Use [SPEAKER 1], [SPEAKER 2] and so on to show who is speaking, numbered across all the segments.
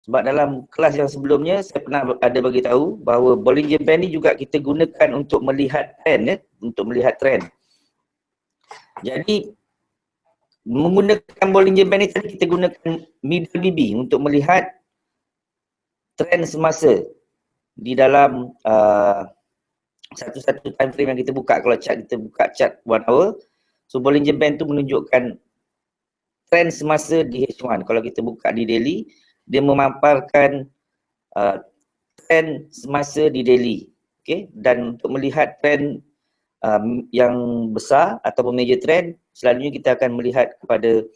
[SPEAKER 1] Sebab dalam kelas yang sebelumnya saya pernah ada bagi tahu bahawa Bollinger Band ni juga kita gunakan untuk melihat trend ya, untuk melihat trend. Jadi menggunakan Bollinger Band ni tadi kita gunakan middle BB untuk melihat trend semasa di dalam satu-satu time frame yang kita buka. Kalau chart kita buka chart 1 hour, so Bollinger Band tu menunjukkan trend semasa di H1. Kalau kita buka di daily, dia memaparkan trend semasa di daily. Okay? Dan untuk melihat trend yang besar ataupun major trend, selalunya kita akan melihat kepada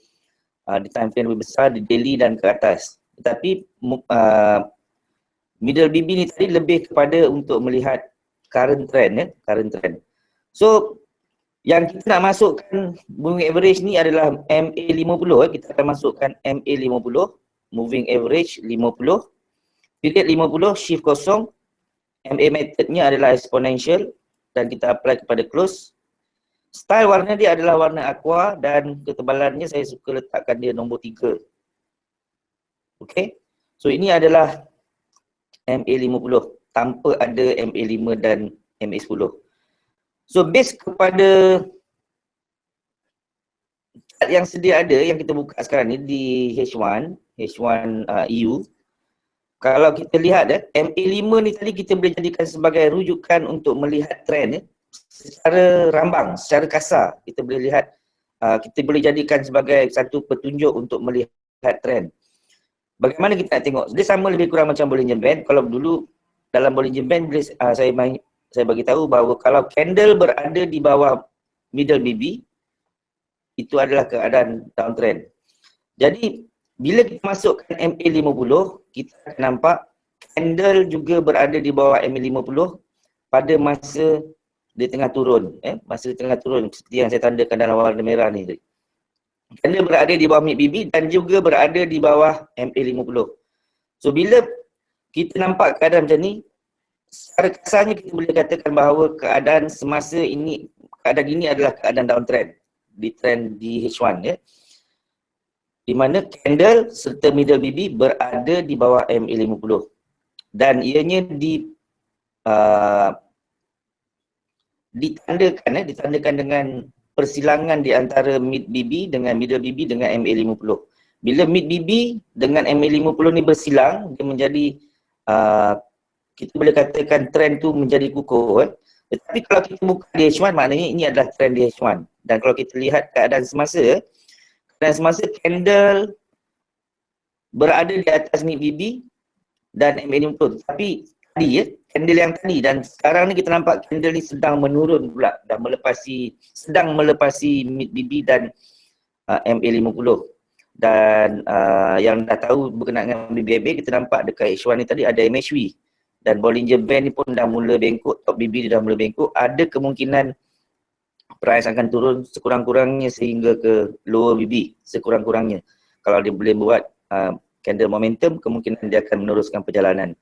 [SPEAKER 1] di time frame lebih besar, di daily dan ke atas. Tetapi middle BB ni tadi lebih kepada untuk melihat current trend ya, current trend. So yang kita nak masukkan moving average ni adalah MA50 ya. Kita akan masukkan MA50, moving average 50, period 50, shift kosong. MA methodnya adalah exponential dan kita apply kepada close. Style warna dia adalah warna aqua dan ketebalannya saya suka letakkan dia nombor 3. Okay, so ini adalah MA50 tanpa ada MA5 dan MA10. So base kepada chart yang sedia ada yang kita buka sekarang ni di H1 EU. Kalau kita lihat MA5 ni tadi kita boleh jadikan sebagai rujukan untuk melihat trend secara rambang, secara kasar. Kita boleh lihat, kita boleh jadikan sebagai satu petunjuk untuk melihat trend. Bagaimana kita nak tengok? Dia sama lebih kurang macam Bollinger Band. Kalau dulu dalam Bollinger Band saya bagi tahu bahawa kalau candle berada di bawah middle BB, itu adalah keadaan downtrend. Jadi bila kita masukkan MA50, kita akan nampak candle juga berada di bawah MA50 pada masa dia tengah turun. Masa dia tengah turun seperti yang saya tandakan dalam warna merah ni. Candle berada di bawah mid BB dan juga berada di bawah MA50. So bila kita nampak keadaan macam ni, secara kasarnya kita boleh katakan bahawa keadaan semasa ini, keadaan ini adalah keadaan downtrend di trend di H1 ya. Di mana candle serta middle BB berada di bawah MA50 dan ianya ditandakan dengan persilangan di antara mid BB dengan middle BB dengan MA50. Bila mid BB dengan MA50 ni bersilang, dia menjadi kita boleh katakan trend tu menjadi kukuh. Tetapi kalau kita buka di H1, maknanya ini adalah trend di H1. Dan kalau kita lihat keadaan semasa candle berada di atas mid BB dan MA50. Tapi tadi candle yang tadi dan sekarang ni kita nampak candle ni sedang menurun pula, sedang melepasi mid BB dan MA50. Dan yang dah tahu berkenaan dengan BBB, kita nampak dekat H1 ni tadi ada MHV. Dan Bollinger Band ni pun dah mula bengkok, top BB dah mula bengkok. Ada kemungkinan price akan turun sekurang-kurangnya sehingga ke lower BB, sekurang-kurangnya. Kalau dia boleh buat candle momentum, kemungkinan dia akan meneruskan perjalanan.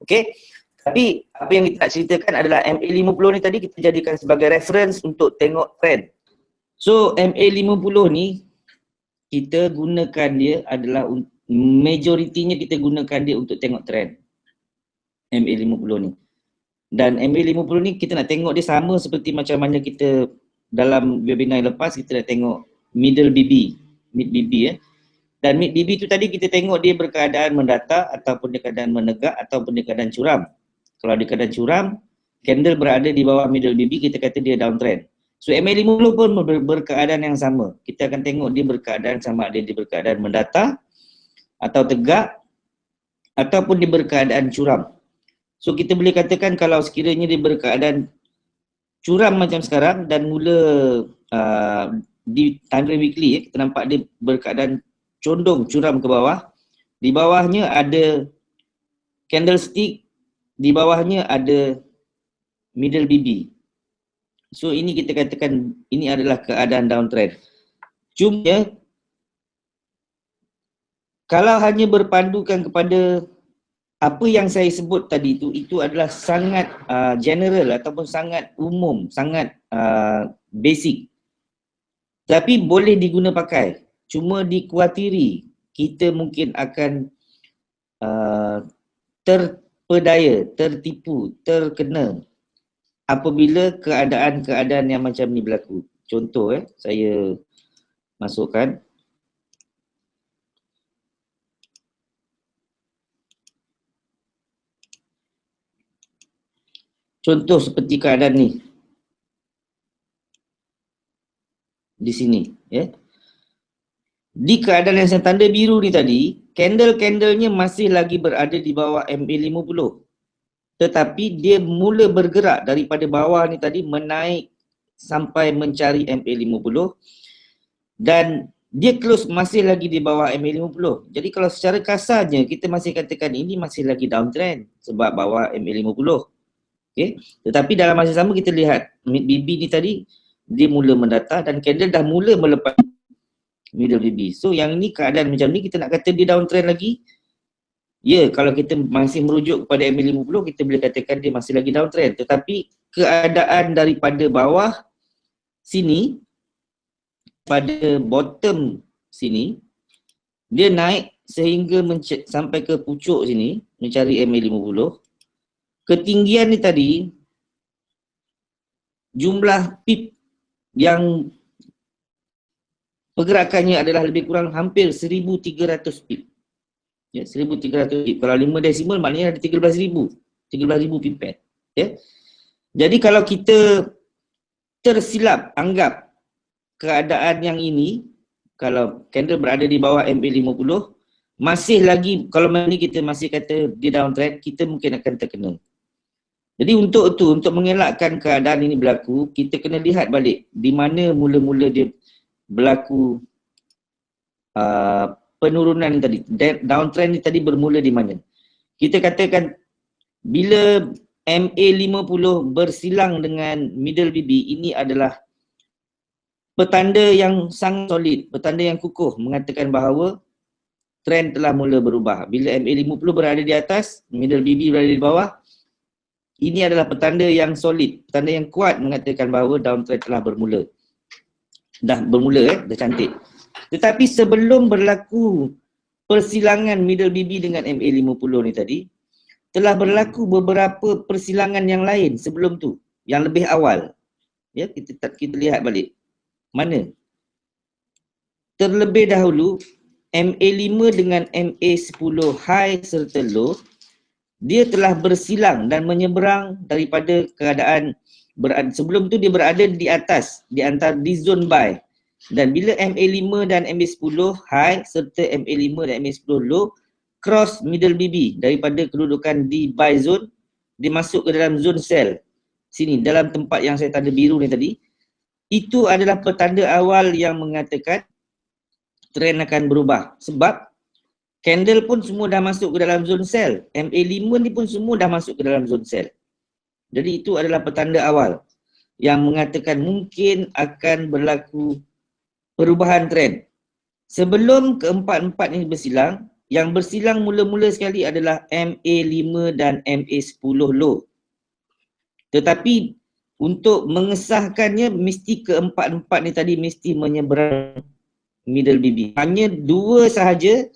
[SPEAKER 1] Okey, tapi apa yang kita nak ceritakan adalah MA50 ni tadi kita jadikan sebagai reference untuk tengok trend. So MA50 ni kita gunakan dia adalah majoritinya kita gunakan dia untuk tengok trend. MA50 ni. Dan MA50 ni kita nak tengok dia sama seperti macam mana kita dalam webinar yang lepas kita nak tengok middle BB, mid BB ya. Dan mid BB tu tadi kita tengok dia berkeadaan mendatar ataupun dia keadaan menegak ataupun dia keadaan curam. Kalau dia keadaan curam, candle berada di bawah middle BB, kita kata dia downtrend. So MA50 pun berkeadaan yang sama. Kita akan tengok dia berkeadaan sama ada dia berkeadaan mendatar atau tegak ataupun dia berkeadaan curam. So kita boleh katakan kalau sekiranya dia berkeadaan curam macam sekarang dan mula di time frame weekly kita nampak dia berkeadaan condong curam ke bawah. Di bawahnya ada candlestick, di bawahnya ada middle BB. So ini kita katakan ini adalah keadaan downtrend. Cuma kalau hanya berpandukan kepada apa yang saya sebut tadi itu adalah sangat general ataupun sangat umum, sangat basic. Tapi boleh diguna pakai. Cuma dikhawatiri kita mungkin akan terpedaya, tertipu, terkena apabila keadaan-keadaan yang macam ni berlaku. Contoh saya masukkan. Contoh seperti keadaan ni. Di sini, ya. Di keadaan yang saya tanda biru ni tadi, candle-candlenya masih lagi berada di bawah MA50. Tetapi dia mula bergerak daripada bawah ni tadi menaik sampai mencari MA50 dan dia close masih lagi di bawah MA50. Jadi kalau secara kasarnya kita masih katakan ini masih lagi downtrend sebab bawah MA50. Okay. Tetapi dalam masa sama kita lihat BB ni tadi dia mula mendatar dan candle dah mula melepas middle BB. So yang ini keadaan macam ni kita nak kata dia downtrend lagi. Ya, kalau kita masih merujuk kepada MA50 kita boleh katakan dia masih lagi downtrend. Tetapi keadaan daripada bawah sini pada bottom sini dia naik sehingga sampai ke pucuk sini mencari MA50. Ketinggian ni tadi jumlah pip yang pergerakannya adalah lebih kurang hampir 1300 pip. Ya, 1300 pip. Kalau 5 desimal maknanya ada 13,000. 13,000 pipet. Ya. Jadi kalau kita tersilap anggap keadaan yang ini, kalau candle berada di bawah MA50, masih lagi, kalau ni kita masih kata dia downtrend, kita mungkin akan terkena. Jadi untuk mengelakkan keadaan ini berlaku, kita kena lihat balik di mana mula-mula dia berlaku penurunan tadi, downtrend ni tadi bermula di mana. Kita katakan bila MA50 bersilang dengan middle BB, ini adalah petanda yang sangat solid, petanda yang kukuh mengatakan bahawa trend telah mula berubah. Bila MA50 berada di atas, middle BB berada di bawah, ini adalah petanda yang solid, petanda yang kuat mengatakan bahawa downtrend telah bermula. Dah bermula dah cantik. Tetapi sebelum berlaku persilangan middle BB dengan MA50 ni tadi, telah berlaku beberapa persilangan yang lain sebelum tu, yang lebih awal. Ya, kita lihat balik. Mana? Terlebih dahulu, MA5 dengan MA10 high serta low, dia telah bersilang dan menyeberang daripada keadaan sebelum tu dia berada di atas, di zone buy. Dan bila MA5 dan MA10 high serta MA5 dan MA10 low cross middle BB daripada kedudukan di buy zone, dia masuk ke dalam zone sell. Sini dalam tempat yang saya tanda biru ni tadi, itu adalah petanda awal yang mengatakan trend akan berubah. Sebab candle pun semua dah masuk ke dalam zone sell. MA5 ni pun semua dah masuk ke dalam zone sell. Jadi itu adalah petanda awal yang mengatakan mungkin akan berlaku perubahan trend. Sebelum keempat-empat ini bersilang, yang bersilang mula-mula sekali adalah MA5 dan MA10 low. Tetapi untuk mengesahkannya mesti keempat-empat ni tadi mesti menyeberang middle BB. Hanya dua sahaja,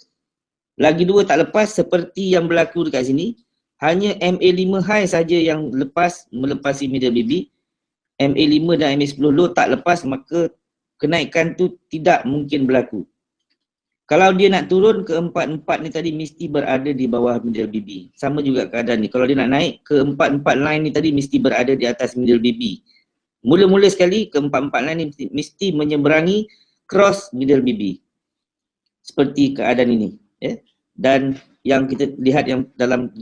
[SPEAKER 1] lagi dua tak lepas seperti yang berlaku dekat sini. Hanya MA5 high saja yang melepasi middle BB. MA5 dan MA10 low tak lepas, maka kenaikan tu tidak mungkin berlaku. Kalau dia nak turun, keempat-empat ni tadi mesti berada di bawah middle BB. Sama juga keadaan ni. Kalau dia nak naik, keempat-empat line ni tadi mesti berada di atas middle BB. Mula-mula sekali, keempat-empat line ni mesti menyeberangi cross middle BB. Seperti keadaan ini. Ya. Dan yang kita lihat yang dalam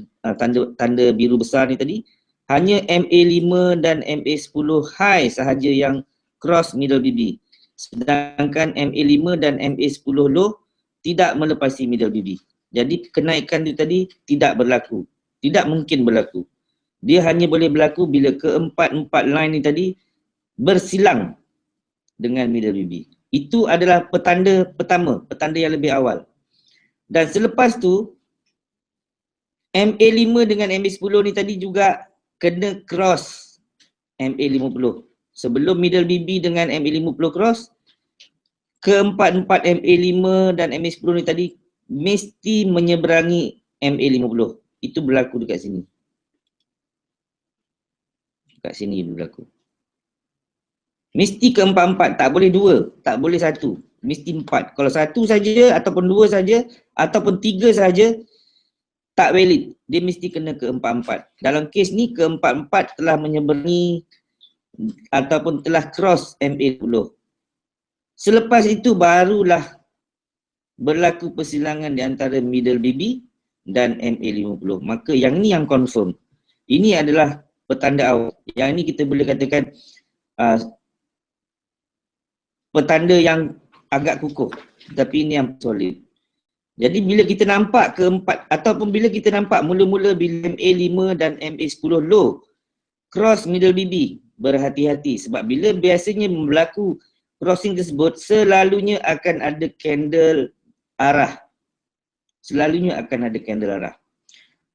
[SPEAKER 1] tanda biru besar ni tadi, hanya MA5 dan MA10 high sahaja yang cross middle BB. Sedangkan MA5 dan MA10 low tidak melepasi middle BB. Jadi kenaikan itu tadi tidak berlaku. Tidak mungkin berlaku. Dia hanya boleh berlaku bila keempat-empat line ni tadi bersilang dengan middle BB. Itu adalah petanda pertama, petanda yang lebih awal. Dan selepas tu, MA5 dengan MA10 ni tadi juga kena cross MA50. Sebelum middle BB dengan MA50 cross, keempat-empat MA5 dan MA10 ni tadi mesti menyeberangi MA50. itu berlaku dekat sini. Dekat sini berlaku. Mesti keempat-empat, tak boleh dua, tak boleh satu. Mesti empat. Kalau satu saja ataupun dua saja ataupun tiga saja tak valid. Dia mesti kena keempat-empat. Dalam kes ni keempat-empat telah menyeberangi ataupun telah cross MA10. Selepas itu barulah berlaku persilangan di antara middle BB dan MA50. Maka yang ni yang confirm. Ini adalah petanda awal. Yang ni kita boleh katakan petanda yang agak kukuh. Tapi ini yang solid. Jadi bila kita nampak keempat ataupun bila kita nampak mula-mula bila MA5 dan MA10 low cross middle BB, berhati-hati sebab bila biasanya berlaku crossing tersebut selalunya akan ada candle arah. Selalunya akan ada candle arah.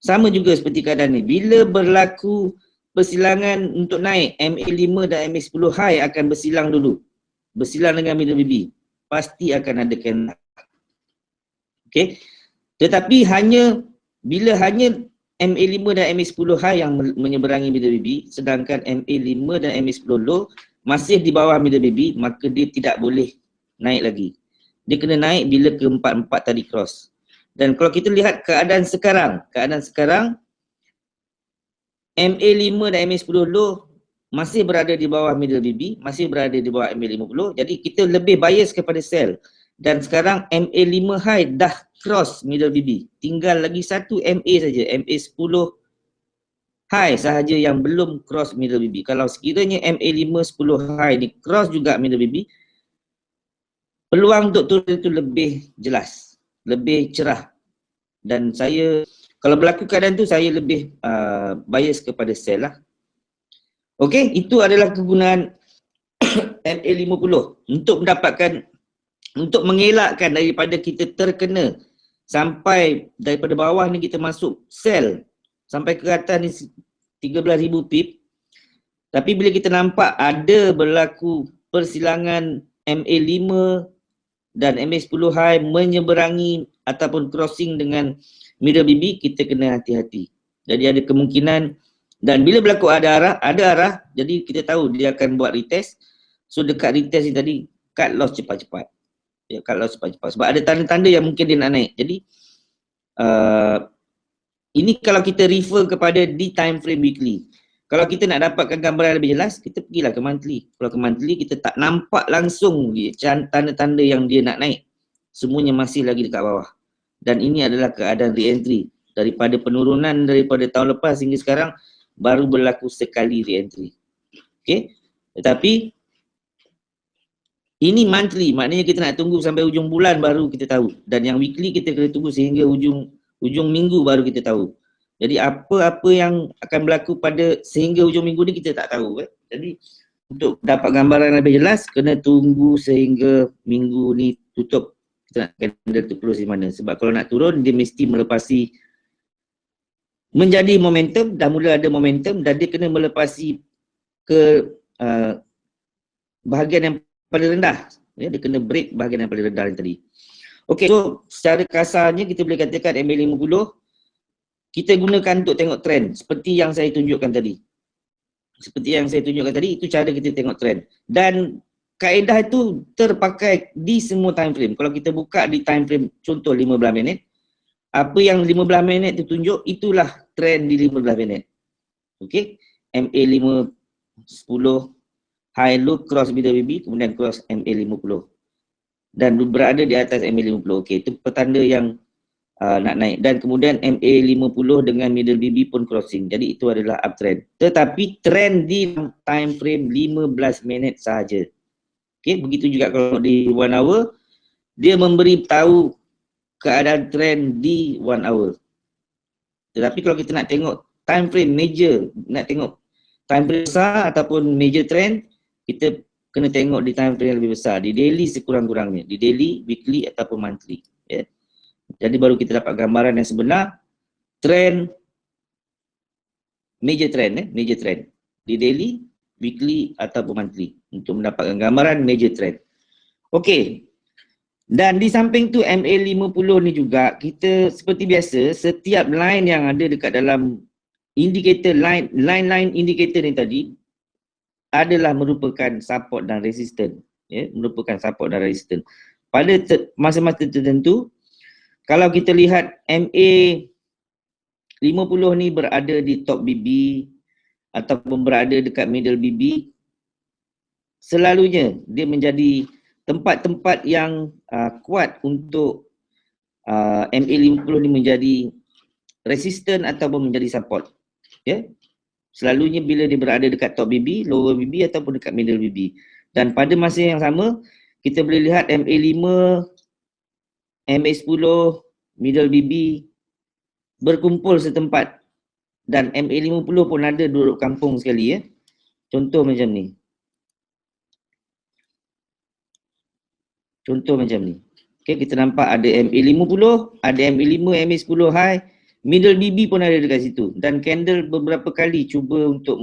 [SPEAKER 1] Sama juga seperti keadaan ni. Bila berlaku persilangan untuk naik MA5 dan MA10 high akan bersilang dulu. Bersilang dengan middle BB. Pasti akan ada candle. Okey. Tetapi bila hanya MA5 dan MA10 high yang menyeberangi middle BB, sedangkan MA5 dan MA10 low masih di bawah middle BB, maka dia tidak boleh naik lagi. Dia kena naik bila keempat-empat tadi cross. Dan kalau kita lihat keadaan sekarang MA5 dan MA10 low masih berada di bawah middle BB, masih berada di bawah MA50. Jadi kita lebih bias kepada sell. Dan sekarang MA5 high dah cross middle BB. Tinggal lagi satu MA saja, MA10 high sahaja yang belum cross middle BB. Kalau sekiranya MA5 10 high ni cross juga middle BB, peluang untuk turun itu lebih jelas, lebih cerah. Dan saya, kalau berlaku keadaan tu saya lebih bias kepada sell lah. Okey, itu adalah kegunaan MA50 untuk mendapatkan, untuk mengelakkan daripada kita terkena sampai daripada bawah ni kita masuk sell sampai ke atas ni 13,000 pip. Tapi bila kita nampak ada berlaku persilangan MA5 dan MA10 high menyeberangi ataupun crossing dengan middle BB, kita kena hati-hati. Jadi ada kemungkinan, dan bila berlaku ada arah, jadi kita tahu dia akan buat retest. So dekat retest ni tadi cut loss cepat-cepat. Ya, cut loss cepat-cepat sebab ada tanda-tanda yang mungkin dia nak naik. Jadi ini kalau kita refer kepada di time frame weekly. Kalau kita nak dapatkan gambaran lebih jelas, kita pergilah ke monthly. Kalau ke monthly kita tak nampak langsung tanda-tanda yang dia nak naik. Semuanya masih lagi dekat bawah. Dan ini adalah keadaan re-entry. Daripada penurunan daripada tahun lepas hingga sekarang baru berlaku sekali re-entry. Okey. Tetapi ini monthly, maknanya kita nak tunggu sampai hujung bulan baru kita tahu. Dan yang weekly kita kena tunggu sehingga hujung minggu baru kita tahu. Jadi apa-apa yang akan berlaku pada sehingga hujung minggu ni kita tak tahu. Jadi untuk dapat gambaran lebih jelas, kena tunggu sehingga minggu ni tutup. Kita nak candle tu close di mana. Sebab kalau nak turun, dia mesti melepasi, menjadi momentum, dah mula ada momentum dan dia kena melepasi ke bahagian yang paling rendah. Ya, dia kena break bahagian yang paling rendah yang tadi. Okey, so secara kasarnya kita boleh katakan MA50 kita gunakan untuk tengok trend seperti yang saya tunjukkan tadi. Seperti yang saya tunjukkan tadi, itu cara kita tengok trend. Dan kaedah itu terpakai di semua time frame. Kalau kita buka di time frame contoh 15 minit, apa yang 15 minit itu tunjuk, itulah trend di 15 minit. Okey, MA5 10 high low cross middle BB, kemudian cross MA50 dan berada di atas MA50. Okey, itu petanda yang nak naik. Dan kemudian MA50 dengan middle BB pun crossing. Jadi itu adalah uptrend. Tetapi trend di time frame 15 minit sahaja. Okey, begitu juga kalau di 1 hour, dia memberi tahu keadaan trend di 1 hour. Tetapi kalau kita nak tengok time frame major, nak tengok time frame besar ataupun major trend, kita kena tengok di time frame yang lebih besar, di daily sekurang-kurangnya, di daily, weekly ataupun monthly. Ya. Jadi baru kita dapat gambaran yang sebenar trend, major trend, major trend di daily, weekly ataupun monthly untuk mendapatkan gambaran major trend. Okey, Dan di samping tu MA50 ni juga kita seperti biasa setiap line yang ada dekat dalam indikator line indikator ni tadi adalah merupakan support dan resistance, ya, merupakan support dan resistance. Pada masa-masa tertentu kalau kita lihat MA50 ni berada di top BB ataupun berada dekat middle BB, selalunya dia menjadi tempat-tempat yang kuat untuk MA50 ni menjadi resistant ataupun menjadi support. Ya. Selalunya bila dia berada dekat top BB, lower BB ataupun dekat middle BB. Dan pada masa yang sama, kita boleh lihat MA5, MA10, middle BB berkumpul setempat. Dan MA50 pun ada duduk kampung sekali, ya. Contoh macam ni. Contoh macam ni. Okay, kita nampak ada MA50, ada MA5, MA10 high, middle BB pun ada dekat situ. Dan candle beberapa kali cuba untuk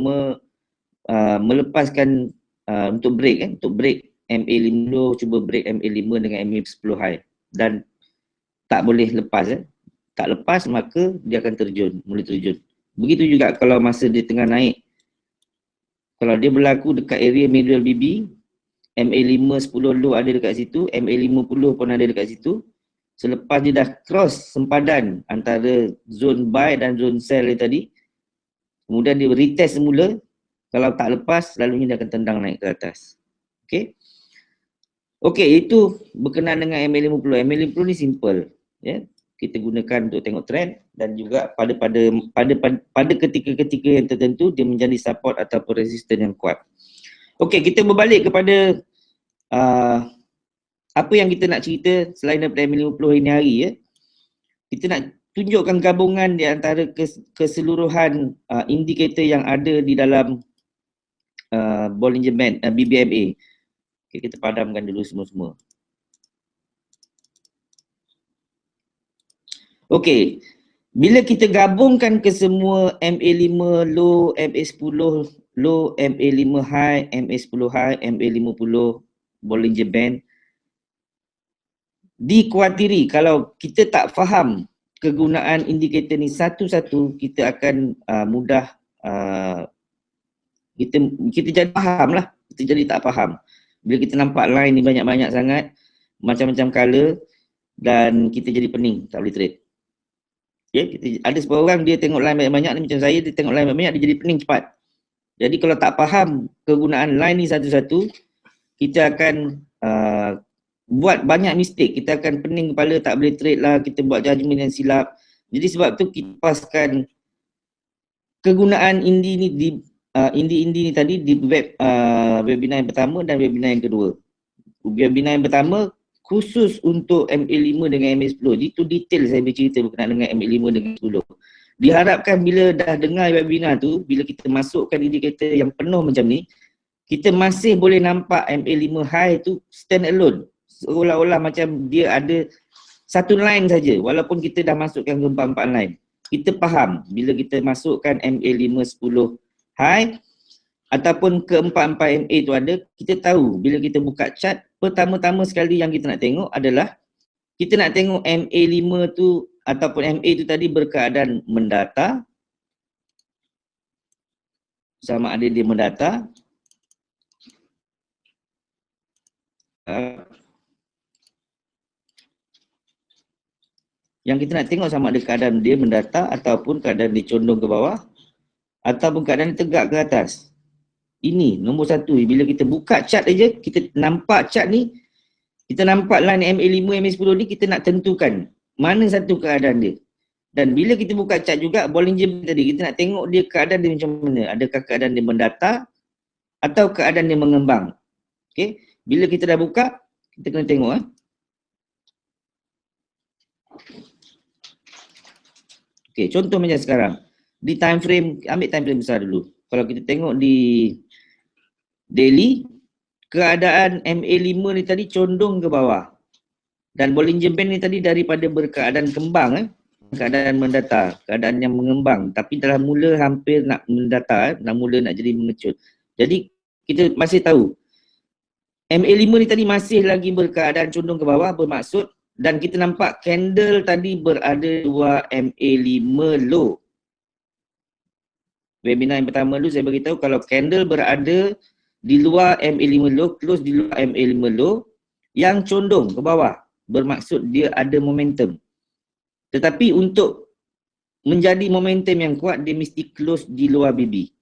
[SPEAKER 1] melepaskan, untuk break, untuk break MA50, cuba break MA5 dengan MA10 high. Dan tak boleh lepas. Tak lepas maka dia akan terjun, mula terjun. Begitu juga kalau masa dia tengah naik. Kalau dia berlaku dekat area middle BB, MA5, 10 low ada dekat situ, MA50 pun ada dekat situ. Selepas dia dah cross sempadan antara zone buy dan zone sell tadi, kemudian dia retest semula, kalau tak lepas, selalunya dia akan tendang naik ke atas. Okay. Okay, itu berkenaan dengan MA50. MA50 ni simple. Ya. Kita gunakan untuk tengok trend dan juga pada ketika-ketika yang tertentu, dia menjadi support ataupun resistance yang kuat. Okay, kita berbalik kepada apa yang kita nak cerita selain daripada MA50 ini hari, ya. Kita nak tunjukkan gabungan di antara keseluruhan indikator yang ada di dalam Bollinger Band, BBMA. Okay, kita padamkan dulu semua-semua. Okey, bila kita gabungkan ke semua MA5 low, MA10 low, MA5 high, MA10 high, MA50 Bollinger Band, dikuatiri kalau kita tak faham kegunaan indikator ni satu-satu, kita akan mudah kita jadi faham lah, kita jadi tak faham. Bila kita nampak line ni banyak-banyak sangat, macam-macam color, dan kita jadi pening, tak boleh trade. Okay, ada sebuah orang dia tengok line banyak-banyak ni macam saya, dia tengok line banyak-banyak dia jadi pening cepat. Jadi kalau tak faham kegunaan line ni satu-satu, kita akan buat banyak mistake, kita akan pening kepala, tak boleh trade lah, kita buat judgement yang silap. Jadi sebab tu kita paskan kegunaan indi ni tadi di webinar yang pertama dan webinar yang kedua. Webinar yang pertama khusus untuk MA5 dengan MA10. Itu detail saya bercerita berkenaan dengan MA5 dengan 10. Diharapkan bila dah dengar webinar tu, bila kita masukkan indikator yang penuh macam ni, kita masih boleh nampak MA5 high tu stand alone. Seolah-olah macam dia ada satu line saja, walaupun kita dah masukkan ke 4 line. Kita faham bila kita masukkan MA5 10 high ataupun ke 4 MA tu ada, kita tahu bila kita buka chart, pertama-tama sekali yang kita nak tengok adalah kita nak tengok MA5 tu ataupun MA tu tadi berkeadaan mendata, sama ada dia mendata yang kita nak tengok sama ada keadaan dia mendata ataupun keadaan dia condong ke bawah ataupun keadaan dia tegak ke atas. Ini nombor satu. Bila kita buka chart aja, kita nampak chart ni, kita nampak line MA5, MA10 ni, kita nak tentukan mana satu keadaan dia. Dan bila kita buka chart juga, Bollinger Band tadi, kita nak tengok dia keadaan dia macam mana. Adakah keadaan dia mendata atau keadaan dia mengembang. Okay. Bila kita dah buka, kita kena tengok. Okay, contoh macam sekarang. Di time frame, ambil time frame besar dulu. Kalau kita tengok di daily, keadaan MA5 ni tadi condong ke bawah. Dan Bollinger Band ni tadi daripada berkeadaan kembang, keadaan mendata, keadaan yang mengembang. Tapi dah mula hampir nak mendata, dah mula nak jadi mengecut. Jadi kita masih tahu, MA5 ni tadi masih lagi berkeadaan condong ke bawah, bermaksud, dan kita nampak candle tadi berada dua MA5 low. Webinar yang pertama dulu saya beritahu kalau candle berada di luar MA5 low, close di luar MA5 low, yang condong ke bawah, bermaksud dia ada momentum. Tetapi untuk menjadi momentum yang kuat, dia mesti close di luar BB.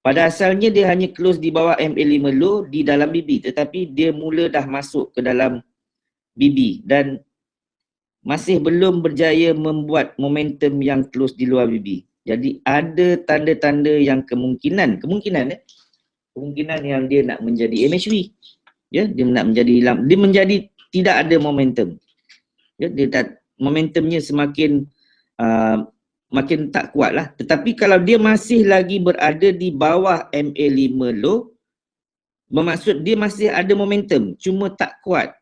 [SPEAKER 1] Pada asalnya dia hanya close di bawah MA5 low di dalam BB, tetapi dia mula dah masuk ke dalam BB dan masih belum berjaya membuat momentum yang close di luar BB. Jadi ada tanda-tanda yang kemungkinan yang dia nak menjadi MHV. Ya, dia nak menjadi tidak ada momentum. Ya, momentumnya semakin makin tak kuat lah. Tetapi kalau dia masih lagi berada di bawah MA5 low, bermaksud dia masih ada momentum, cuma tak kuat.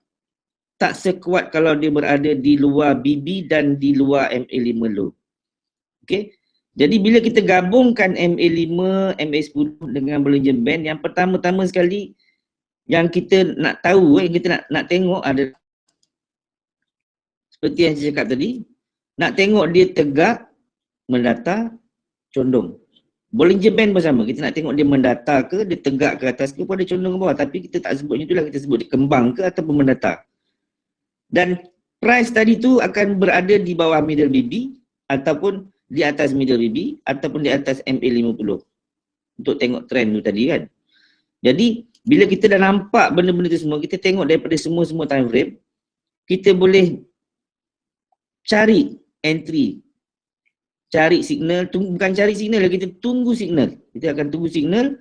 [SPEAKER 1] Tak sekuat kalau dia berada di luar BB dan di luar MA5 low. Okey. Jadi bila kita gabungkan MA5, MA10 dengan Bollinger Band, yang pertama-tama sekali yang kita nak tahu, yang kita nak tengok ada seperti yang saya cakap tadi, nak tengok dia tegak, mendatar, condong. Bollinger Band pun sama, kita nak tengok dia mendatar ke, dia tegak ke atas ke, pun dia condong ke bawah. Tapi kita tak sebutnya itulah, kita sebut dia kembang ke ataupun mendatar. Dan price tadi tu akan berada di bawah middle BB ataupun di atas middle BB ataupun di atas MA50 untuk tengok trend tu tadi kan. Jadi bila kita dah nampak benda-benda tu semua, kita tengok daripada semua-semua time frame, kita boleh cari entry, cari signal, bukan cari signal, kita tunggu signal. Kita akan tunggu signal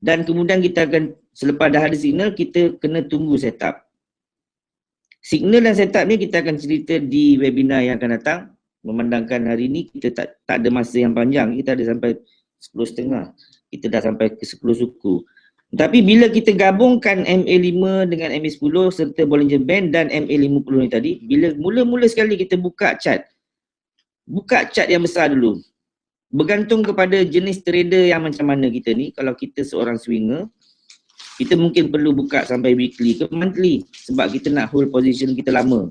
[SPEAKER 1] dan kemudian kita akan, selepas dah ada signal, kita kena tunggu setup. Signal dan setup ni kita akan cerita di webinar yang akan datang. Memandangkan hari ni kita tak ada masa yang panjang, kita ada sampai 10.30, kita dah sampai ke 10 suku. Tapi bila kita gabungkan MA5 dengan MA10 serta Bollinger Band dan MA50 ni tadi, bila mula-mula sekali kita buka chart yang besar dulu. Bergantung kepada jenis trader yang macam mana kita ni. Kalau kita seorang swinger, kita mungkin perlu buka sampai weekly ke monthly sebab kita nak hold position kita lama.